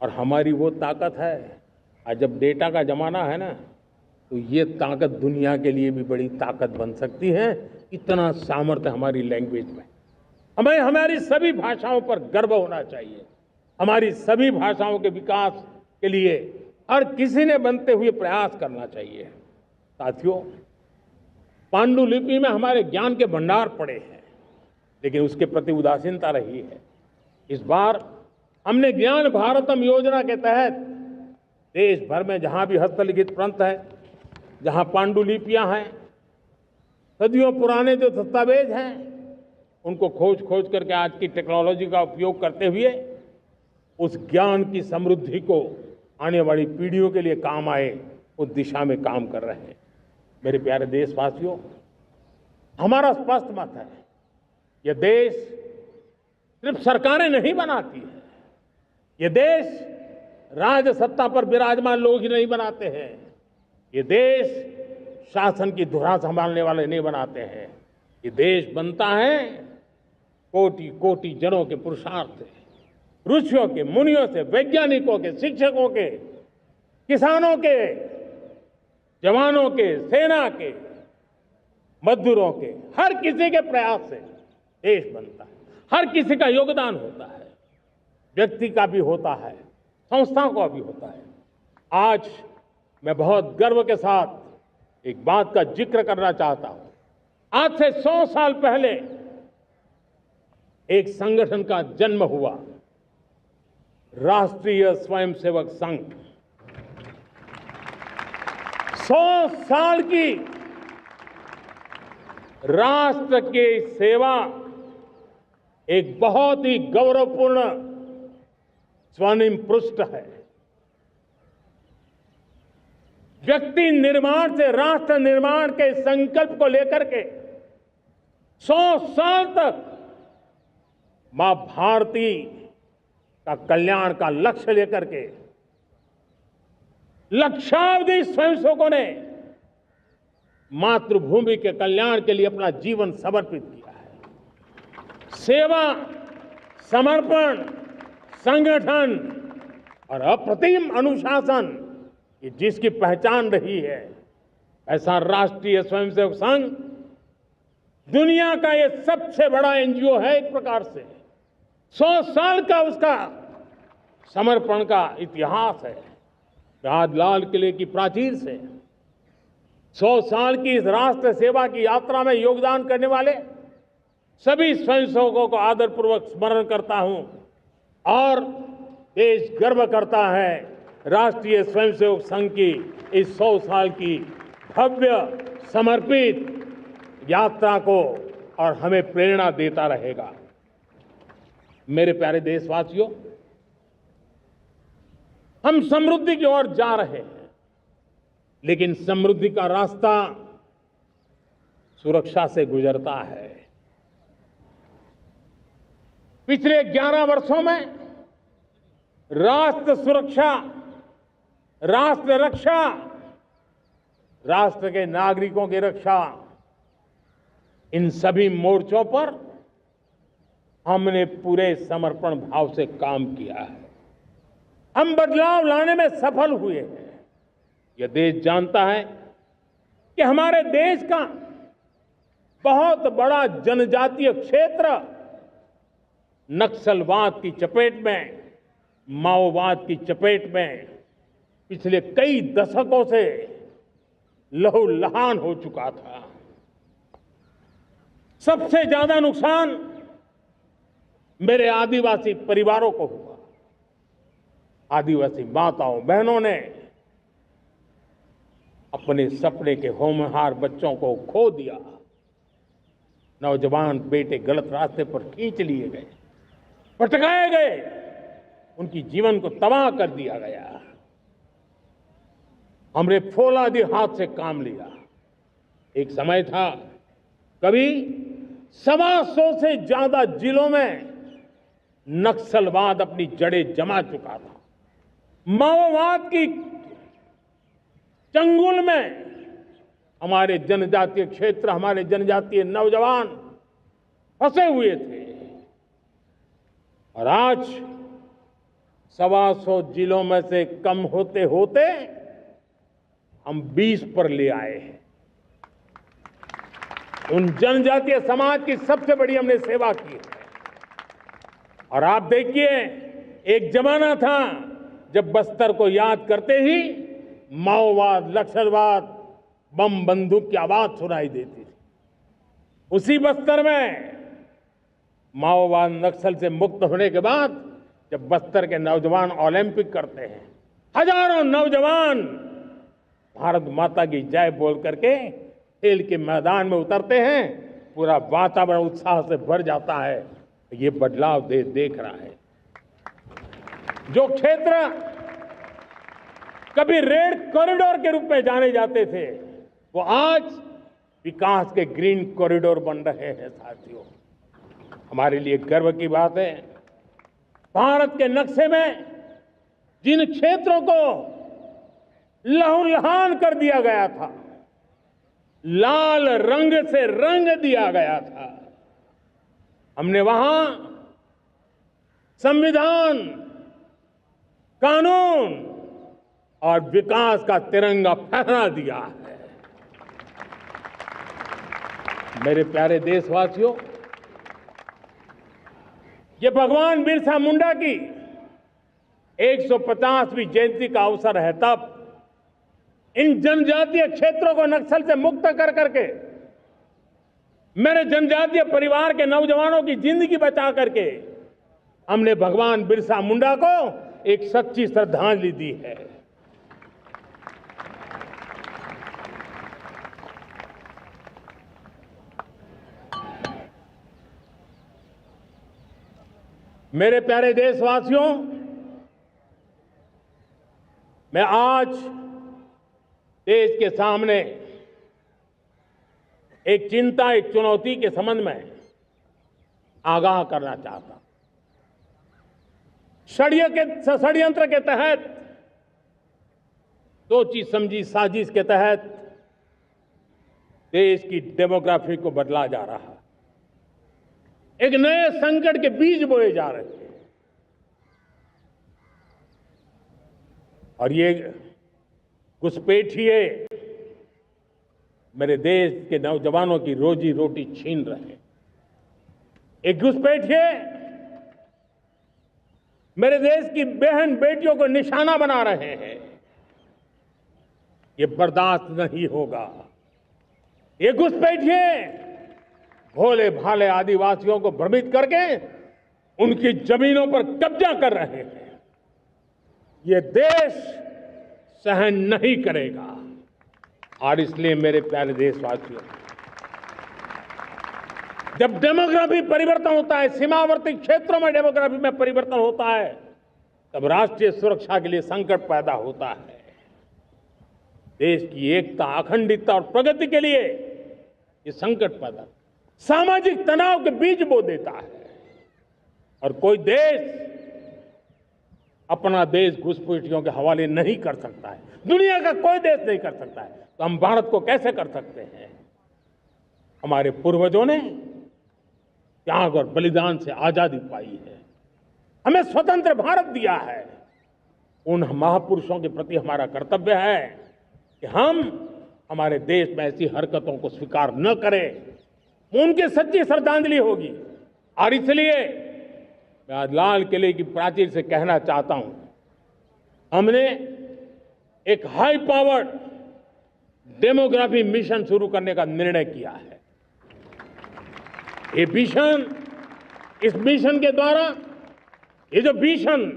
और हमारी वो ताकत है, आज जब डेटा का जमाना है ना, तो ये ताकत दुनिया के लिए भी बड़ी ताकत बन सकती है। इतना सामर्थ्य हमारी लैंग्वेज में। हमें हमारी सभी भाषाओं पर गर्व होना चाहिए। हमारी सभी भाषाओं के विकास के लिए हर किसी ने बनते हुए प्रयास करना चाहिए। साथियों, पांडुलिपि में हमारे ज्ञान के भंडार पड़े हैं, लेकिन उसके प्रति उदासीनता रही है। इस बार हमने ज्ञान भारतम योजना के तहत देश भर में जहां भी हस्तलिखित ग्रंथ है, जहां पांडुलिपियां हैं, सदियों पुराने जो दस्तावेज हैं, उनको खोज खोज करके आज की टेक्नोलॉजी का उपयोग करते हुए उस ज्ञान की समृद्धि को आने वाली पीढ़ियों के लिए काम आए, उस दिशा में काम कर रहे हैं। मेरे प्यारे देशवासियों, हमारा स्पष्ट मत है, यह देश सिर्फ सरकारें नहीं बनाती है, ये देश राज सत्ता पर विराजमान लोग ही नहीं बनाते हैं, ये देश शासन की धुरा संभालने वाले नहीं बनाते हैं। ये देश बनता है कोटि कोटि जनों के पुरुषार्थ से, ऋषियों के, मुनियों से, वैज्ञानिकों के, शिक्षकों के, किसानों के, जवानों के, सेना के, मजदूरों के, हर किसी के प्रयास से देश बनता है। हर किसी का योगदान होता है, व्यक्ति का भी होता है, संस्थाओं का भी होता है। आज मैं बहुत गर्व के साथ एक बात का जिक्र करना चाहता हूं। आज से 100 साल पहले एक संगठन का जन्म हुआ, राष्ट्रीय स्वयंसेवक संघ। 100 साल की राष्ट्र की सेवा एक बहुत ही गौरवपूर्ण स्वर्णिम पृष्ठ है। व्यक्ति निर्माण से राष्ट्र निर्माण के संकल्प को लेकर के 100 साल तक मां भारती का कल्याण का लक्ष्य लेकर के लक्षावधि स्वयंसेवकों ने मातृभूमि के कल्याण के लिए अपना जीवन समर्पित किया है। सेवा, समर्पण, संगठन और अप्रतिम अनुशासन, ये जिसकी पहचान रही है, ऐसा राष्ट्रीय स्वयंसेवक संघ दुनिया का ये सबसे बड़ा एनजीओ है। एक प्रकार से 100 साल का उसका समर्पण का इतिहास है। आज लाल किले की प्राचीर से 100 साल की इस राष्ट्र सेवा की यात्रा में योगदान करने वाले सभी स्वयंसेवकों को आदरपूर्वक स्मरण करता हूं और देश गर्व करता है राष्ट्रीय स्वयंसेवक संघ की इस 100 साल की भव्य समर्पित यात्रा को, और हमें प्रेरणा देता रहेगा। मेरे प्यारे देशवासियों, हम समृद्धि की ओर जा रहे हैं, लेकिन समृद्धि का रास्ता सुरक्षा से गुजरता है। पिछले 11 वर्षों में राष्ट्र सुरक्षा, राष्ट्र रक्षा, राष्ट्र के नागरिकों की रक्षा, इन सभी मोर्चों पर हमने पूरे समर्पण भाव से काम किया है। हम बदलाव लाने में सफल हुए हैं। यह देश जानता है कि हमारे देश का बहुत बड़ा जनजातीय क्षेत्र नक्सलवाद की चपेट में, माओवाद की चपेट में पिछले कई दशकों से लहूलुहान हो चुका था। सबसे ज्यादा नुकसान मेरे आदिवासी परिवारों को हुआ। आदिवासी माताओं बहनों ने अपने सपने के होनहार बच्चों को खो दिया। नौजवान बेटे गलत रास्ते पर खींच लिए गए, भटकाए गए, उनकी जीवन को तबाह कर दिया गया। हमने फौलादी हाथ से काम लिया। एक समय था, कभी 125 से ज्यादा जिलों में नक्सलवाद अपनी जड़ें जमा चुका था। माओवाद की चंगुल में हमारे जनजातीय क्षेत्र, हमारे जनजातीय नौजवान फंसे हुए थे और आज 125 जिलों में से कम होते होते हम 20 पर ले आए हैं। उन जनजातीय समाज की सबसे बड़ी हमने सेवा की है। और आप देखिए, एक जमाना था जब बस्तर को याद करते ही माओवाद, नक्सलवाद, बम बंदूक की आवाज सुनाई देती थी। उसी बस्तर में माओवाद नक्सल से मुक्त होने के बाद जब बस्तर के नौजवान ओलंपिक करते हैं, हजारों नौजवान भारत माता की जय बोल करके खेल के मैदान में उतरते हैं, पूरा वातावरण उत्साह से भर जाता है। ये बदलाव देश देख रहा है। जो क्षेत्र कभी रेड कॉरिडोर के रूप में जाने जाते थे, वो आज विकास के ग्रीन कॉरिडोर बन रहे हैं। साथियों, हमारे लिए गर्व की बात है, भारत के नक्शे में जिन क्षेत्रों को लहूलुहान कर दिया गया था, लाल रंग से रंग दिया गया था, हमने वहां संविधान, कानून और विकास का तिरंगा फहरा दिया है। मेरे प्यारे देशवासियों, ये भगवान बिरसा मुंडा की 150वीं जयंती का अवसर है। तब इन जनजातीय क्षेत्रों को नक्सल से मुक्त कर करके, मेरे जनजातीय परिवार के नौजवानों की जिंदगी बचा करके हमने भगवान बिरसा मुंडा को एक सच्ची श्रद्धांजलि दी है। मेरे प्यारे देशवासियों, मैं आज देश के सामने एक चिंता, एक चुनौती के संबंध में आगाह करना चाहता हूं। षड्यंत्र के तहत, सोची समझी साजिश के तहत देश की डेमोग्राफी को बदला जा रहा है। एक नए संकट के बीज बोए जा रहे हैं और ये घुसपैठिए मेरे देश के नौजवानों की रोजी रोटी छीन रहे हैं। एक घुसपैठिए मेरे देश की बहन बेटियों को निशाना बना रहे हैं। ये बर्दाश्त नहीं होगा। ये घुसपैठिए भोले भाले आदिवासियों को भ्रमित करके उनकी जमीनों पर कब्जा कर रहे हैं। ये देश सहन नहीं करेगा। और इसलिए मेरे प्यारे देशवासियों, जब डेमोग्राफी परिवर्तन होता है, सीमावर्ती क्षेत्रों में डेमोग्राफी में परिवर्तन होता है, तब राष्ट्रीय सुरक्षा के लिए संकट पैदा होता है। देश की एकता, अखंडता और प्रगति के लिए ये संकट पैदा, सामाजिक तनाव के बीज बो देता है। और कोई देश अपना देश घुसपैठियों के हवाले नहीं कर सकता है। दुनिया का कोई देश नहीं कर सकता है, तो हम भारत को कैसे कर सकते हैं? हमारे पूर्वजों ने त्याग और बलिदान से आजादी पाई है, हमें स्वतंत्र भारत दिया है। उन महापुरुषों के प्रति हमारा कर्तव्य है कि हम हमारे देश में ऐसी हरकतों को स्वीकार न करें। उनकी सच्ची श्रद्धांजलि होगी। और इसलिए मैं आज लाल किले की प्राचीर से कहना चाहता हूं, हमने एक हाई पावर्ड डेमोग्राफी मिशन शुरू करने का निर्णय किया है। ये मिशन, इस मिशन के द्वारा ये जो भीषण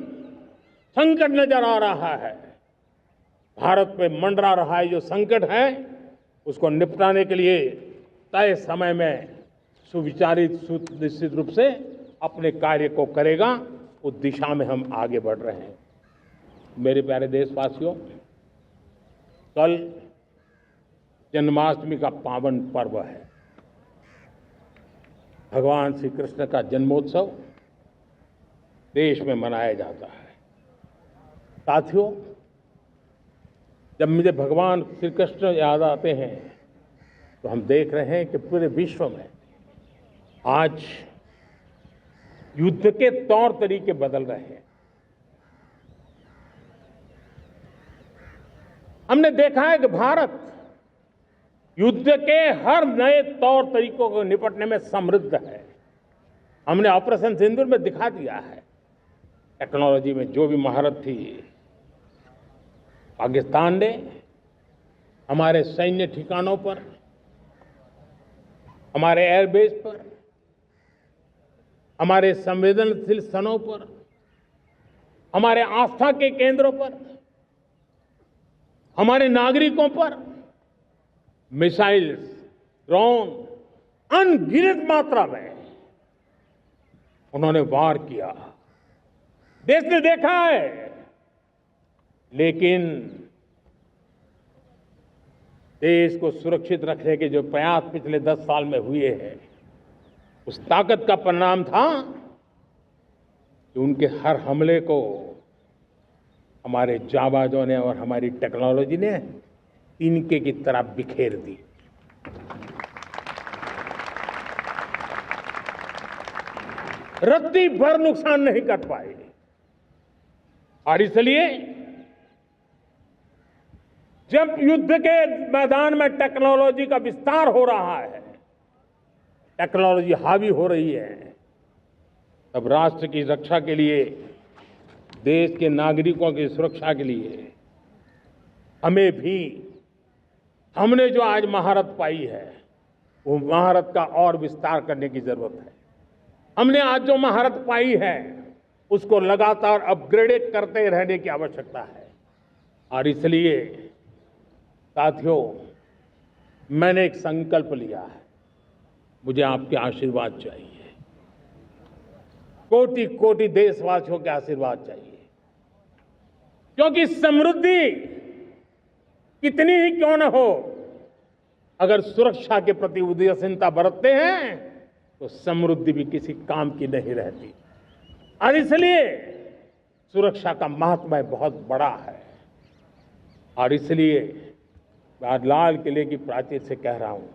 संकट नजर आ रहा है, भारत पे मंडरा रहा है जो संकट है, उसको निपटाने के लिए तय समय में सुविचारित, सुनिश्चित रूप से अपने कार्य को करेगा। उस दिशा में हम आगे बढ़ रहे हैं। मेरे प्यारे देशवासियों, कल जन्माष्टमी का पावन पर्व है। भगवान श्री कृष्ण का जन्मोत्सव देश में मनाया जाता है। साथियों, जब मुझे भगवान श्री कृष्ण याद आते हैं तो हम देख रहे हैं कि पूरे विश्व में आज युद्ध के तौर तरीके बदल रहे हैं। हमने देखा है कि भारत युद्ध के हर नए तौर तरीकों को निपटने में समृद्ध है। हमने ऑपरेशन सिंदूर में दिखा दिया है टेक्नोलॉजी में जो भी महारत थी। पाकिस्तान ने हमारे सैन्य ठिकानों पर, हमारे एयरबेस पर, हमारे संवेदनशील स्थानों पर, हमारे आस्था के केंद्रों पर, हमारे नागरिकों पर मिसाइल्स, ड्रोन अनगिनत मात्रा में उन्होंने वार किया। देश ने देखा है, लेकिन देश को सुरक्षित रखने के जो प्रयास पिछले 10 साल में हुए हैं, उस ताकत का परिणाम था कि उनके हर हमले को हमारे जाबाजों ने और हमारी टेक्नोलॉजी ने तिनके की तरह बिखेर दी। रत्ती भर नुकसान नहीं कर पाए। और इसलिए जब युद्ध के मैदान में टेक्नोलॉजी का विस्तार हो रहा है, टेक्नोलॉजी हावी हो रही है, तब राष्ट्र की रक्षा के लिए, देश के नागरिकों की सुरक्षा के लिए हमें भी, हमने जो आज महारत पाई है वो महारत का और विस्तार करने की जरूरत है। हमने आज जो महारत पाई है उसको लगातार अपग्रेड करते रहने की आवश्यकता है। और इसलिए साथियों, मैंने एक संकल्प लिया है, मुझे आपके आशीर्वाद चाहिए, कोटि कोटि देशवासियों के आशीर्वाद चाहिए, क्योंकि समृद्धि कितनी ही क्यों न हो, अगर सुरक्षा के प्रति उदासीनता बरतते हैं तो समृद्धि भी किसी काम की नहीं रहती। और इसलिए सुरक्षा का महत्व बहुत बड़ा है। और इसलिए मैं आज लाल किले की प्राचीर से कह रहा हूं,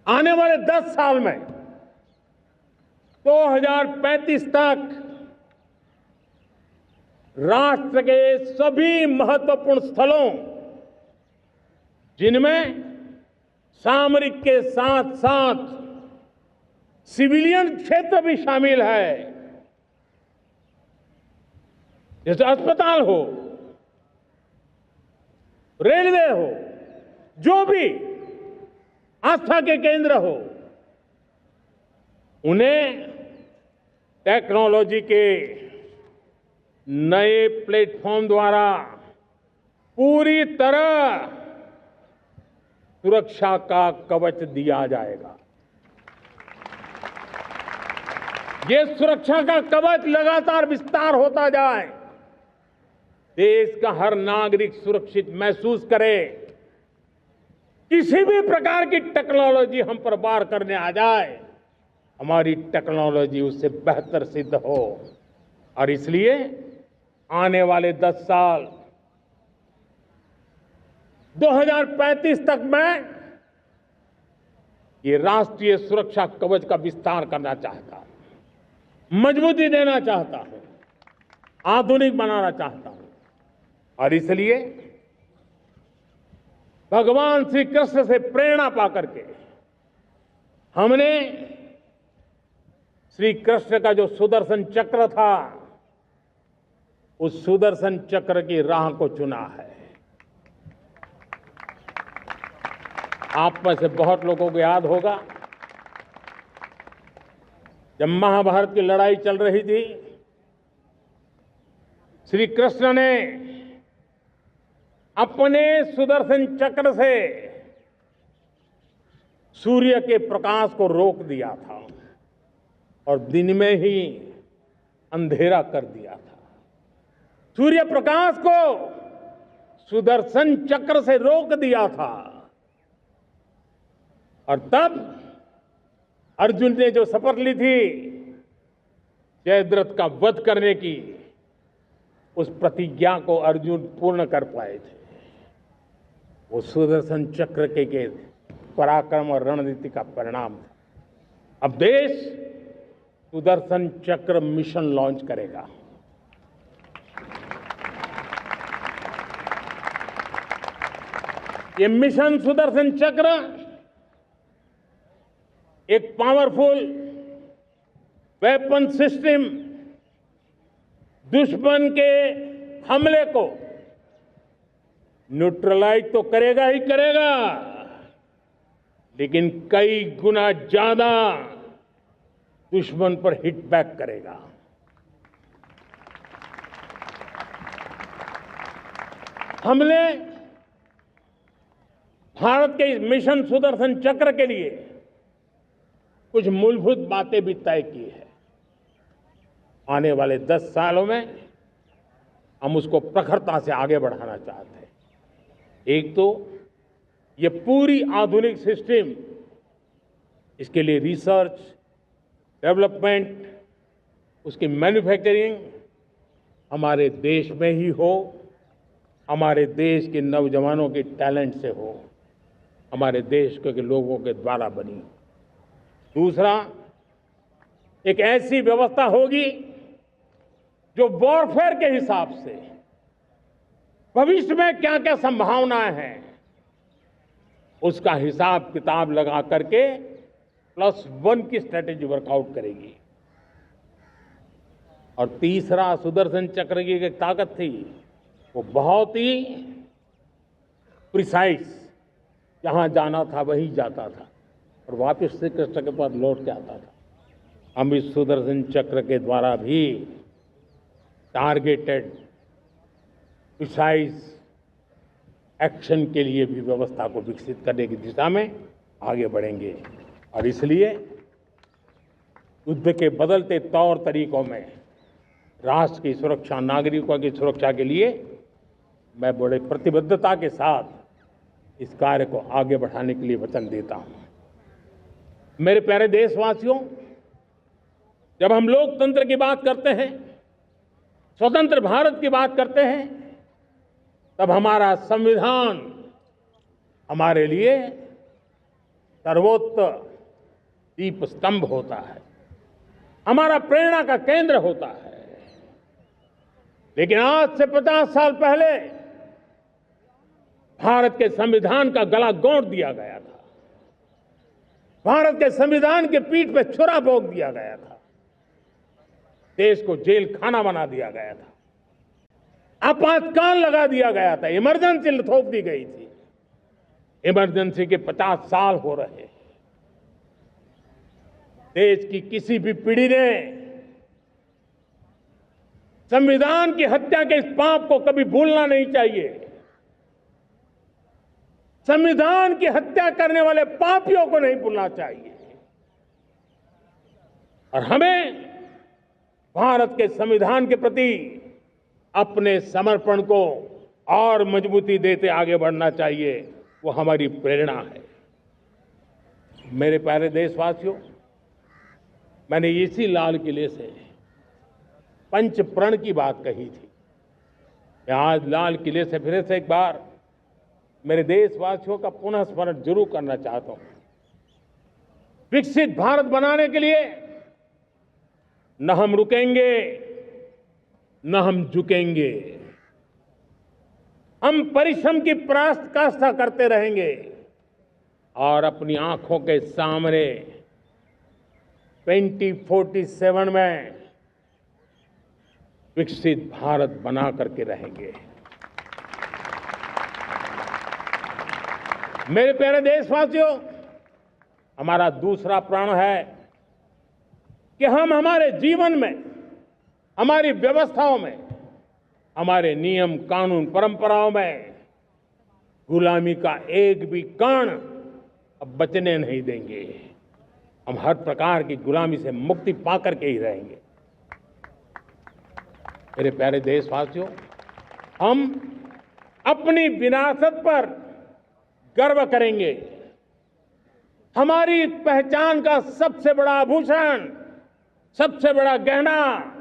आने वाले 10 साल में 2035 तक राष्ट्र के सभी महत्वपूर्ण स्थलों, जिनमें सामरिक के साथ साथ सिविलियन क्षेत्र भी शामिल है, जैसे अस्पताल हो, रेलवे हो, जो भी आस्था के केंद्र हो, उन्हें टेक्नोलॉजी के नए प्लेटफॉर्म द्वारा पूरी तरह सुरक्षा का कवच दिया जाएगा। ये सुरक्षा का कवच लगातार विस्तार होता जाए, देश का हर नागरिक सुरक्षित महसूस करे। किसी भी प्रकार की टेक्नोलॉजी हम पर वार करने आ जाए, हमारी टेक्नोलॉजी उससे बेहतर सिद्ध हो। और इसलिए आने वाले 10 साल 2035 तक मैं ये राष्ट्रीय सुरक्षा कवच का विस्तार करना चाहता हूं, मजबूती देना चाहता हूं, आधुनिक बनाना चाहता हूं। और इसलिए भगवान श्री कृष्ण से प्रेरणा पाकर के हमने श्री कृष्ण का जो सुदर्शन चक्र था, उस सुदर्शन चक्र की राह को चुना है। आप में से बहुत लोगों को याद होगा, जब महाभारत की लड़ाई चल रही थी, श्री कृष्ण ने अपने सुदर्शन चक्र से सूर्य के प्रकाश को रोक दिया था और दिन में ही अंधेरा कर दिया था। सूर्य प्रकाश को सुदर्शन चक्र से रोक दिया था। और तब अर्जुन ने जो शपथ ली थी जयद्रथ का वध करने की, उस प्रतिज्ञा को अर्जुन पूर्ण कर पाए थे। वो सुदर्शन चक्र के पराक्रम और रणनीति का परिणाम था। अब देश सुदर्शन चक्र मिशन लॉन्च करेगा। ये मिशन सुदर्शन चक्र एक पावरफुल वेपन सिस्टम दुश्मन के हमले को न्यूट्रलाइज तो करेगा ही करेगा, लेकिन कई गुना ज्यादा दुश्मन पर हिट बैक करेगा। हमने भारत के इस मिशन सुदर्शन चक्र के लिए कुछ मूलभूत बातें भी तय की है। आने वाले 10 सालों में हम उसको प्रखरता से आगे बढ़ाना चाहते हैं। एक तो ये पूरी आधुनिक सिस्टम, इसके लिए रिसर्च, डेवलपमेंट, उसकी मैन्युफैक्चरिंग हमारे देश में ही हो, हमारे देश के नौजवानों के टैलेंट से हो, हमारे देश के लोगों के द्वारा बनी। दूसरा, एक ऐसी व्यवस्था होगी जो वॉरफेयर के हिसाब से भविष्य में क्या क्या संभावनाएं हैं उसका हिसाब किताब लगा करके +1 की स्ट्रेटेजी वर्कआउट करेगी। और तीसरा, सुदर्शन चक्र की एक ताकत थी, वो बहुत ही प्रिसाइज, जहां जाना था वहीं जाता था और वापस श्री कृष्ण के पास लौट के आता था। हम इस सुदर्शन चक्र के द्वारा भी टारगेटेड प्रिसाइज एक्शन के लिए भी व्यवस्था को विकसित करने की दिशा में आगे बढ़ेंगे। और इसलिए युद्ध के बदलते तौर तरीकों में राष्ट्र की सुरक्षा, नागरिकों की सुरक्षा के लिए मैं बड़े प्रतिबद्धता के साथ इस कार्य को आगे बढ़ाने के लिए वचन देता हूं। मेरे प्यारे देशवासियों, जब हम लोकतंत्र की बात करते हैं, स्वतंत्र भारत की बात करते हैं, तब हमारा संविधान हमारे लिए सर्वोच्च दीप स्तंभ होता है, हमारा प्रेरणा का केंद्र होता है। लेकिन आज से 50 साल पहले भारत के संविधान का गला घोंट दिया गया था, भारत के संविधान के पीठ पे छुरा भोंक दिया गया था, देश को जेल खाना बना दिया गया था, आपातकाल लगा दिया गया था, इमरजेंसी थोप दी गई थी। इमरजेंसी के 50 साल हो रहे हैं। देश की किसी भी पीढ़ी ने संविधान की हत्या के इस पाप को कभी भूलना नहीं चाहिए। संविधान की हत्या करने वाले पापियों को नहीं भूलना चाहिए। और हमें भारत के संविधान के प्रति अपने समर्पण को और मजबूती देते आगे बढ़ना चाहिए। वो हमारी प्रेरणा है। मेरे प्यारे देशवासियों, मैंने इसी लाल किले से पंच प्रण की बात कही थी। मैं आज लाल किले से फिर से एक बार मेरे देशवासियों का पुनः स्मरण जरूर करना चाहता हूं। विकसित भारत बनाने के लिए न हम रुकेंगे, न हम झुकेंगे। हम परिश्रम की पराकाष्ठा करते रहेंगे और अपनी आंखों के सामने 2047 में विकसित भारत बना करके रहेंगे। मेरे प्यारे देशवासियों, हमारा दूसरा प्रण है कि हम हमारे जीवन में, हमारी व्यवस्थाओं में, हमारे नियम, कानून, परंपराओं में गुलामी का एक भी कण अब बचने नहीं देंगे। हम हर प्रकार की गुलामी से मुक्ति पाकर के ही रहेंगे। मेरे प्यारे देशवासियों, हम अपनी विरासत पर गर्व करेंगे। हमारी पहचान का सबसे बड़ा आभूषण, सबसे बड़ा गहना,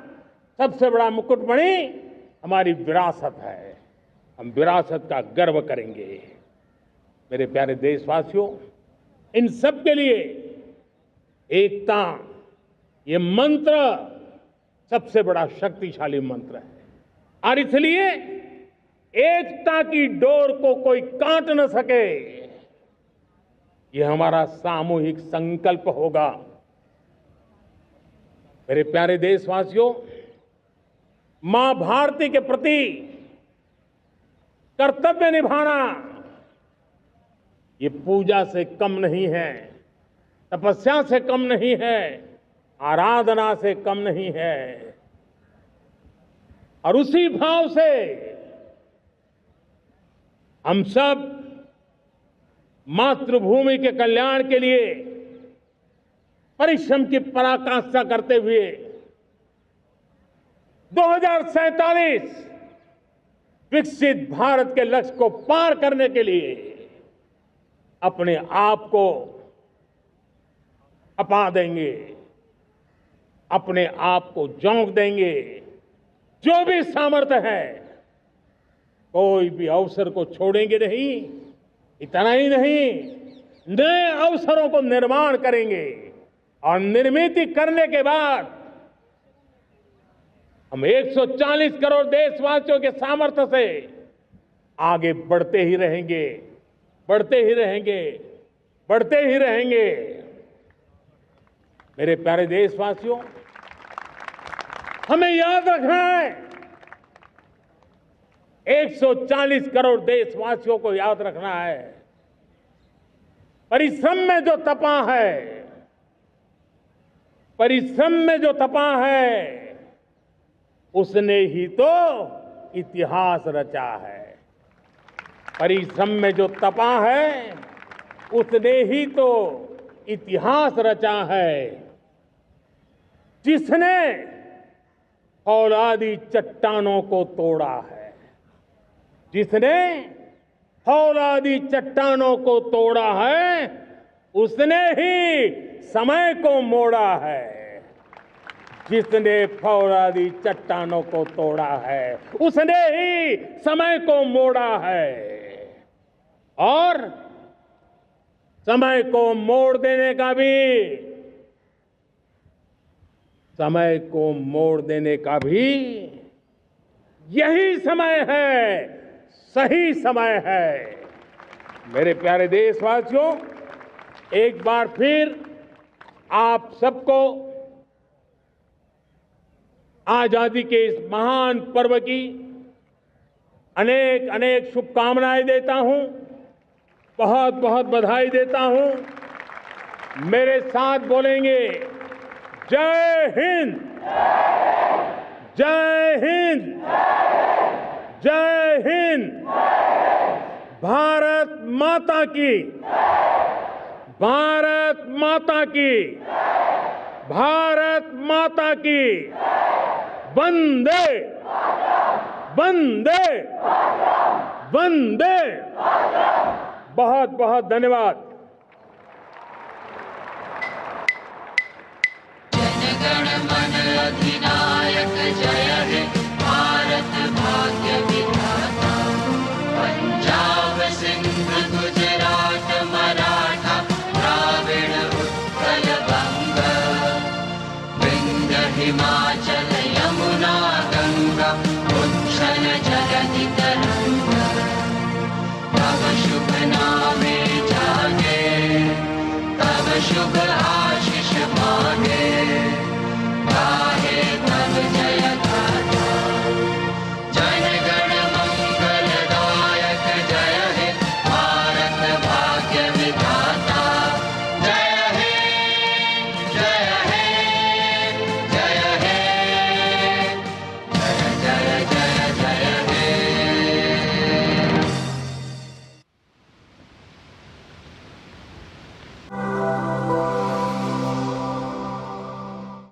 सबसे बड़ा मुकुटमणि हमारी विरासत है। हम विरासत का गर्व करेंगे। मेरे प्यारे देशवासियों, इन सब के लिए एकता, ये मंत्र सबसे बड़ा शक्तिशाली मंत्र है और इसलिए एकता की डोर को कोई काट न सके, ये हमारा सामूहिक संकल्प होगा। मेरे प्यारे देशवासियों, मां भारती के प्रति कर्तव्य निभाना ये पूजा से कम नहीं है, तपस्या से कम नहीं है, आराधना से कम नहीं है। और उसी भाव से हम सब मातृभूमि के कल्याण के लिए परिश्रम की पराकाष्ठा करते हुए 2047 विकसित भारत के लक्ष्य को पार करने के लिए अपने आप को अपा देंगे, अपने आप को झोंक देंगे। जो भी सामर्थ्य है, कोई भी अवसर को छोड़ेंगे नहीं। इतना ही नहीं, नए अवसरों को निर्माण करेंगे और निर्मित करने के बाद हम 140 करोड़ देशवासियों के सामर्थ्य से आगे बढ़ते ही रहेंगे, बढ़ते ही रहेंगे, बढ़ते ही रहेंगे। मेरे प्यारे देशवासियों, हमें याद रखना है, 140 करोड़ देशवासियों को याद रखना है, परिश्रम में जो तपा है, परिश्रम में जो तपा है, उसने ही तो इतिहास रचा है। परिश्रम में जो तपा है, उसने ही तो इतिहास रचा है। जिसने फौलादी चट्टानों को तोड़ा है, जिसने फौलादी चट्टानों को तोड़ा है, उसने ही समय को मोड़ा है। जिसने फौलादी चट्टानों को तोड़ा है, उसने ही समय को मोड़ा है। और समय को मोड़ देने का भी, समय को मोड़ देने का भी यही समय है, सही समय है। मेरे प्यारे देशवासियों, एक बार फिर आप सबको आजादी के इस महान पर्व की अनेक अनेक शुभकामनाएं देता हूं, बहुत बहुत बधाई देता हूं। मेरे साथ बोलेंगे, जय हिंद, जय हिंद, जय हिंद। भारत माता की, भारत माता की, भारत माता की। वंदे, वंदे, वंदे। बहुत बहुत धन्यवाद। जनगण मन अधिनायक जय हे भारत भाग्य विधाता। पंजाब सिंध गुजरात मराठा द्राविड़ उत्कल बंग। विंध्य हिमाचल यमुना गंगा उच्छल जगति तरंग। तब शुभ नामे जागे, तब शुभ